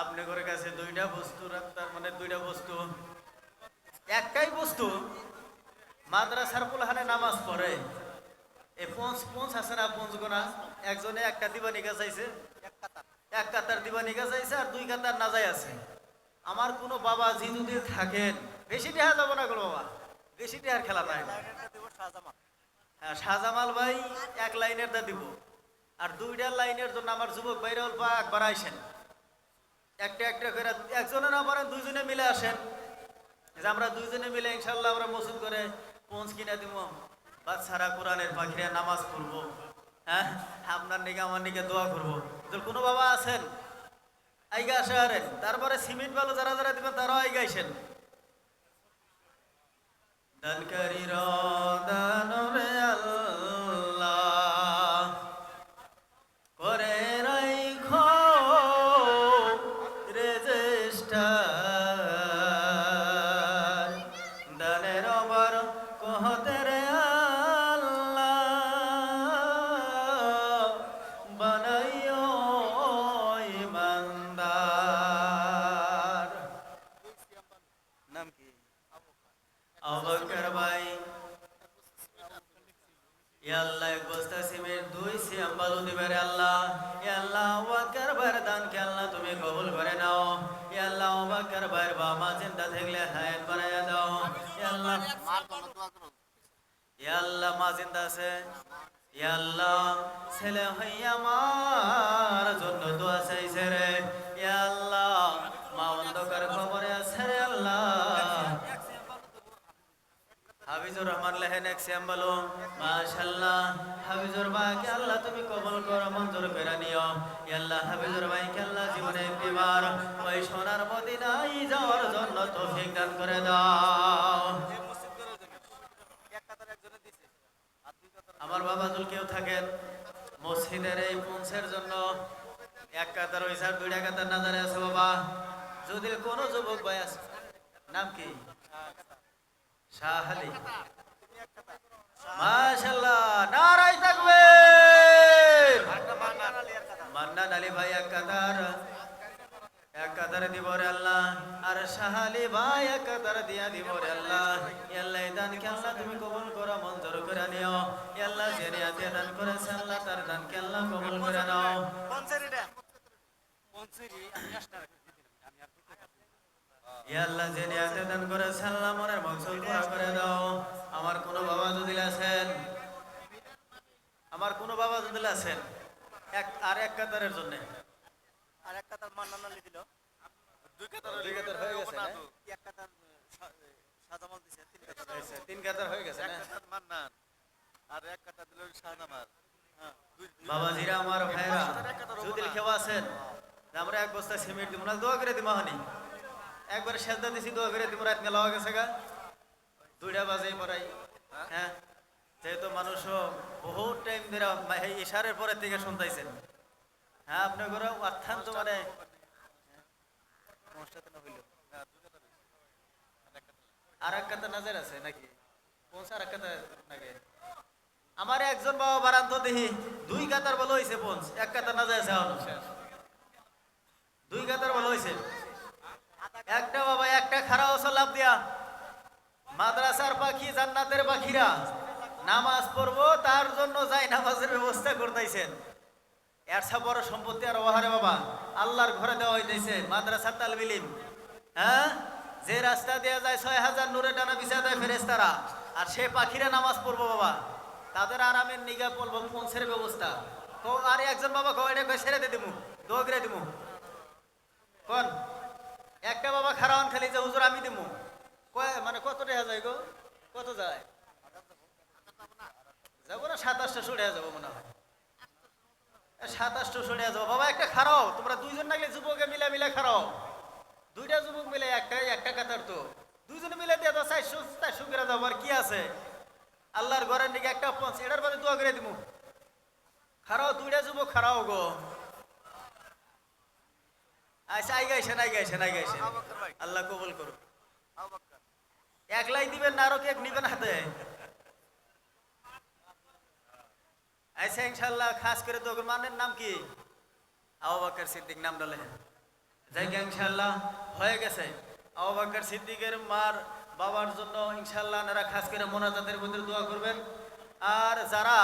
আপনাদের কাছে দুইটা বস্তু তার মানে দুইটা বস্তু একটাই বস্তু মাদ্রাসার পুলহানে নামাজ পড়ে এই পঞ্চ পঞ্চ আছে না পঞ্চ গোনা একজনে একটা দিবা নিকা চাইছে এক কাতার এক কাতার দিবা নিকা চাইছে আর দুই কাতার না যায় আছে। আমার কোনো বাবাজি যদি থাকেন বেশি টেহা যাবো না কোনো বাবা বেশি টেহার খেলা নাই। লাইনেরটা দেব শাহজামান। হ্যাঁ শাহজামাল ভাই এক লাইনের দা দিব আর দুইটা লাইনের জন্য আমার যুবক ভাইরা অল্প একবার আইসেন একটা একটা করে একজনে না পারেন দুইজনে মিলে আসেন যে আমরা দুইজনে মিলে ইনশাল্লাহ আমরা মসজিদ করে পৌঁছ কিনা দিব বাচ্চারা কোরআনের পাখিরা নামাজ পড়বো। হ্যাঁ আপনার নিকে আমার নিকে দোয়া করবো। তো কোনো বাবা আছেন আইগা আসে আরেন তারপরে সিমেন্ট বালু যারা যারা দিবেন তারাও আইগা আইসেন। দানকারী দানরে আল্লাহ করে রাইখো রেজিস্টার দানের ওপর কহতে রে আল্লাহ বানাইও ইমানদার। নাম কি? আবুবকর ভাই ইয়া আল্লাহ এক বস্তা সিমেন্ট দুই সিয়াম বালু দিবে রে আল্লাহ। ইয়া আল্লাহ আবুবকর ভাইয়ের দানকে আল্লাহ তুমি কবুল করে নাও। ইয়া আল্লাহ আবুবকর ভাইয়ের বাবা জিন্দা থাকলে হায়াত বাড়াইয়া দাও। ইয়া আল্লাহ ইয়া আল্লাহ মা জিন্দা আছে। ইয়া আল্লাহ ছেলে হইয়া আমার জন্য দোয়া চাইছে রে। ইয়া আল্লাহ মা অন্ধকার খবরে আছে রে আল্লাহ। হাফিজুর রহমান লেহেন এক শ্যাম বলো মাশাআল্লাহ হাফিজুর ভাইকে আল্লাহ তুমি কবুল করো মঞ্জুর করে নিও। ইয়া আল্লাহ হাফিজুর ভাইকে আল্লাহ জীবনে একবার ওই সোনার মদিনায় যাওয়ার জন্য তৌফিক দান করে দাও। যে মসজিদ করার জন্য এক কাতার একজনে দিছে আর দুই কাতার আমার বাবা জুল কেউ থাকেন মসজিদের এই পৌঁছের জন্য এক কাতার ওই স্যার দুইটা কাতার নাজারে আছে বাবা যদি কোনো যুবক ভাই আছে নাম কি শাহ আলী মাশাআল্লাহ নারায়ে তাকবীর। মান্নান আলী ভাই এক কাতার দিব রে আল্লাহ আর শাহ আলী ভাই এক কাতার দিয়া দিব রে আল্লাহ। ইয়া আল্লাহ এই দানকে আল্লাহ তুমি কবুল করো মঞ্জুর করে নিও। ইয়া আল্লাহ যে নিয়াতে দান করেছে আল্লাহ তার দানকে আল্লাহ কবুল করে নাও। পঞ্চেরিটা পঞ্চেরি আমি আসনা রাখি আমি আর দুটো কাতার ইয়া আল্লাহ যে নিয়াতে দান করেছে আল্লাহ মনের মকসুদ পুরা করে দাও। আমার কোনো বাবা যদি আছেন আমার কোনো বাবা যদি আছেন এক আর এক কাতারের জন্য আর এক কাতার মান্নান আলী দিল দুই কাতার হয়ে গেছে না? এক কাতার শাহজামাল দিছে তিন কাতার আচ্ছা, তিন কাতার হয়ে গেছে না? মান্নান আর এক কাতার দিল শাহজামাল। হ্যাঁ বাবাজিরা আমার ভাইরা যদি কেউ আছেন যে আমরা এক বস্তা সিমেন্ট দিব না দোয়া করে দিব হানি একবার সেজদা দিছি দোয়া করে দিব রাত মেলা হয়ে গেছে গা 2টা বাজে পড়াই। হ্যাঁ যেহেতু মানুষও বহুত টাইম ধরে এই ইশারের পরে থেকে শুনতেছেন। হ্যাঁ আপনার ঘরে অত্যন্ত মানে অনুষ্ঠান হইল আর এক কাতা নাজার আছে নাকি পৌঁছ আর এক কাতা নাকি আমার একজন বাবা বারান্ত দেখি 2 কাতার বলো হয়েছে পৌঁছ এক কাতার নাজার আছে এখন 2 কাতার বলো হয়েছে একটা বাবা একটা খারাপ ওসব লাভ দিয়া মাদ্রাসার পাখি জান্নাতের পাখিরা নামাজ পড়বো তার জন্য যাই নামাজের ব্যবস্থা করতেছেন। এর সব বড় সম্পত্তি আর ওহারে বাবা আল্লাহর ঘরে দেওয়া হইতেছে মাদ্রাসার তালবিল ইলম। হ্যাঁ যে রাস্তা দেওয়া যায় 6000 নূরে ডানা বিছা দেয় ফেরেশতারা আর সে পাখিরা নামাজ পড়বো বাবা তাদের আরামের নিগা পড়বো পৌঁছের ব্যবস্থা। আর একজন বাবা কয়টা কয় ছেড়ে দিমু দোয়া করে দিমু কোন একটা বাবা খারাওয়ান খালি যে হুজুর আমি দিমু কয় মানে কত টাকা যায় গো কত যায় যাবো না 2700 যাবো মনে হয় 27 সরে যাও বাবা, একটা খারাও, তোমরা দুইজন নাগলে যুবকে মিলে মিলে খারাও, দুইটা যুবক মিলে একটা কাতার তো, দুইজনে মিলে দিয়ে দাও 400 করে দাও, আর কি আছে, আল্লাহর ঘরের দিকে একটা পঞ্চ, এটার বাদে দোয়া করে দিমু, খারাও, দুইটা যুবক খারাও গো। আচ্ছা, আই গাইছেন আল্লাহ কবুল করুক। একলাই দিবেন না আরো কেক নিবেন হাতে? আচ্ছা ইনশাল্লাহ, খাস করে তো মানের নাম কি? আবু বকর সিদ্দিক নাম ডালে যাই গে, ইনশাল্লাহ হয়ে গেছে। আবু বকর সিদ্দিকের মার বাবার জন্য ইনশাল্লাহ আপনারা খাস করে মোনাজাতের মধ্যে দোয়া করবেন। আর যারা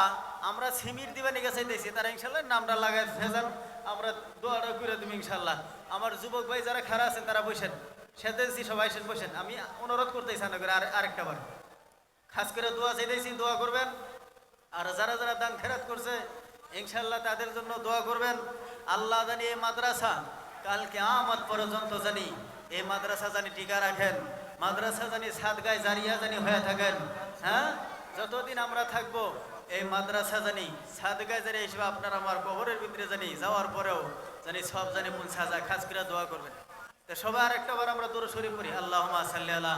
আমরা সিমির দিবেন গেছে দিয়েছি, তারা ইনশাল্লাহ নামটা লাগাই ভেজান, আমরা দোয়াটা করে দেবো ইনশাল্লাহ। আমার যুবক ভাই যারা খারাপ আছেন তারা বসেন, সেদেছি সবাই বসেন, আমি অনুরোধ করতেছি করে আরেকটা বার খাস করে দোয়া চাইতেছি, দোয়া করবেন। আর যারা যারা দান খেরাত করছে ইনশাল্লাহ তাদের জন্য দোয়া করবেন। আল্লাহ জানি এই মাদ্রাসা কালকে কিয়ামত পর্যন্ত জানি এই মাদ্রাসা জানি টিকা রাখেন, মাদ্রাসা জানি সাদগায় জারিয়া জানি হয়ে থাকেন। হ্যাঁ, যতদিন আমরা থাকবো এই মাদ্রাসা জানি সাদগায় জারি হিসেবে আপনার আমার কবরের ভিতরে জানি যাওয়ার পরেও জানি সব জানি পৌঁছা যায়। খাস করে দোয়া করবেন। তো সবাই আরেকটা বার আমরা দরুদ শরীফ পড়ি। আল্লাহুম্মা সাল্লি আলা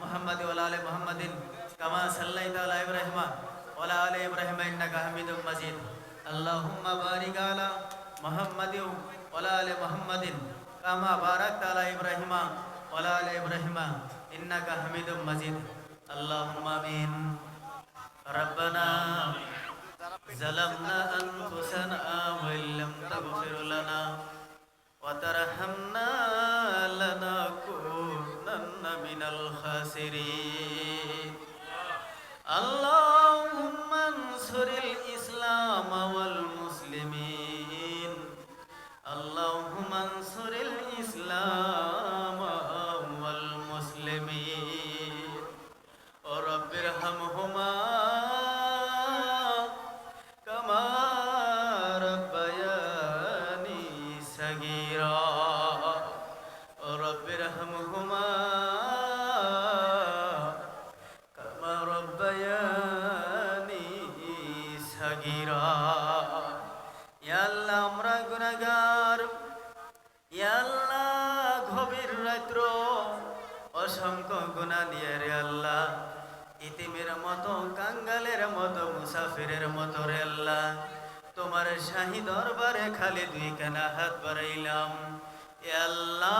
মুহাম্মাদি ওয়া আলা আলি মুহাম্মাদিন কামা সাল্লাইতা আলা ইব্রাহিমা ওয়ালা আলি ইব্রাহিম ইন্নাকা হামিদুম মাজিদ। আল্লাহুম্মা বারিক আলা মুহাম্মাদিন ওয়ালা আলি মুহাম্মাদিন কামা বারাকতা আলা ইব্রাহিমা ওয়ালা আলি ইব্রাহিমা ইন্নাকা হামিদুম মাজিদ। আল্লাহুম্মা আমিন। রব্বানা যালামনা আনফুসানা ওয়া ইল্লাম তাগফির লানা ওয়া তারহামনা লানাকুনান্না মিনাল খাসিরিন। আল্লাহুম্মা আনসুরিল ইসলাম ওয়াল মুসলিমিন। আল্লাহুম্মা আনসুরিল ইসলাম ওয়াল মুসলিমিন। ও রব্বিরহামহুমা কামা রাব্বায়ানি সাগীরা। ও রব্বিরহামহুমা আমরা গুনাহগার, ইয়া আল্লাহ গভীর রাত্র অসংখ্য গুনাহ নিয়ে রে আল্লাহ, ইতিমের মতো কাঙ্গালের মতো মুসাফিরের মতো রে আল্লাহ তোমার শাহী দরবারে খালি দুই কানা হাত বাড়াইলাম। ইয়া আল্লাহ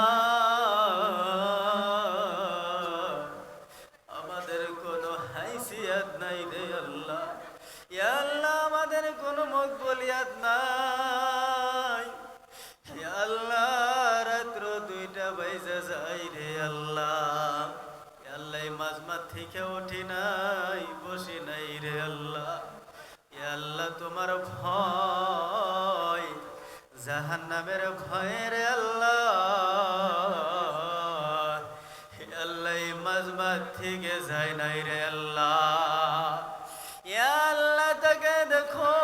আমাদের কোনো হাইসিয়াত নাই রে আল্লাহ। ইয়া আল্লাহ আমাদের কোনো মকবুলিয়াত নাই। ইয়া আল্লাহ রাত্র 2টা বাজে যাই রে আল্লাহ। ইয়া আল্লাহ মাঝমাত থেকে উঠি নাই, বসি নাই রে আল্লাহ। ইয়া আল্লাহ তোমার ভয়, জাহান্নামের ভয় রে আল্লাহ। ইয়া আল্লাহ মাঝমাত থেকে যাই নাই রে আল্লাহ। ইয়া আল্লাহ তাকে দেখো,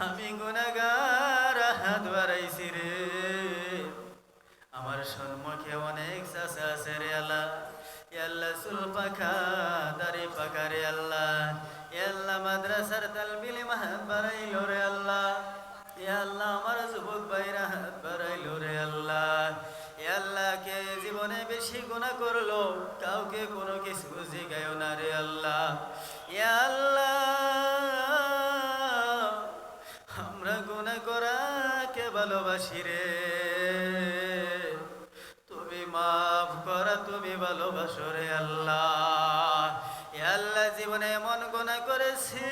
আমি গুনাহগার হাত বাড়াইছি রে। আমার সম্মুখে অনেক চাচা আছে রে আল্লাহ। ইয়া আল্লাহ চুল পাখা দাড়ি পাখা রে আল্লাহ। ইয়া আল্লাহ মাদ্রাসার তালবিলি হাত বাড়াইলো রে আল্লাহ। ইয়া আল্লাহ আমার যুবক ভাইরা হাত বাড়াইলো রে আল্লাহ। ইয়া আল্লাহ কে জীবনে বেশি গুনাহ করলো, কাউকে কোনো কিছু জিগায়ও না রে আল্লাহ। ইয়া আল্লাহ আমরা গুনাহ করাকে ভালোবাসি রে, তুমি মাফ করা, তুমি ভালোবাসো রে আল্লাহ। ইয়া আল্লাহ জীবনে এমন গুনাহ করেছি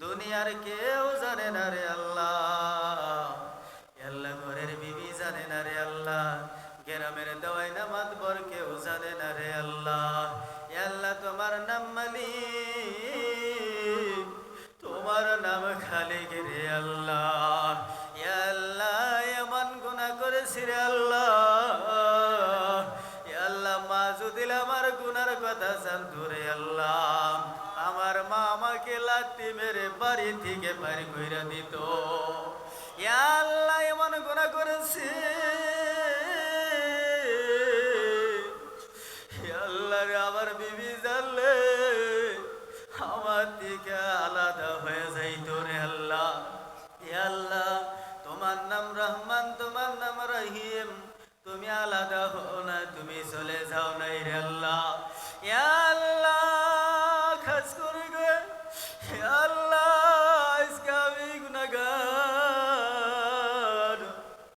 দুনিয়ার কেউ জানে না রে আল্লাহ। ইয়া আল্লাহ ঘরের বিবি জানে না রে আল্লাহ, গ্রামের দেওয়াই না মাতবর কেউ জানে না রে আল্লাহ। ইয়া আল্লাহ তোমার নাম মালিক, তোমার নাম খালিক রে আল্লাহ। ইয়া আল্লাহ এমন গুনাহ করেছি রে আল্লাহ। ইয়া আল্লাহ মা যদি আমার গুনার কথা জানতো রে আল্লাহ, আমার মা আমাকে লাথি মেরে বাড়ি থেকে বাড়ি কইরা দিত। ইয়া আল্লাহ এমন গুনাহ করেছি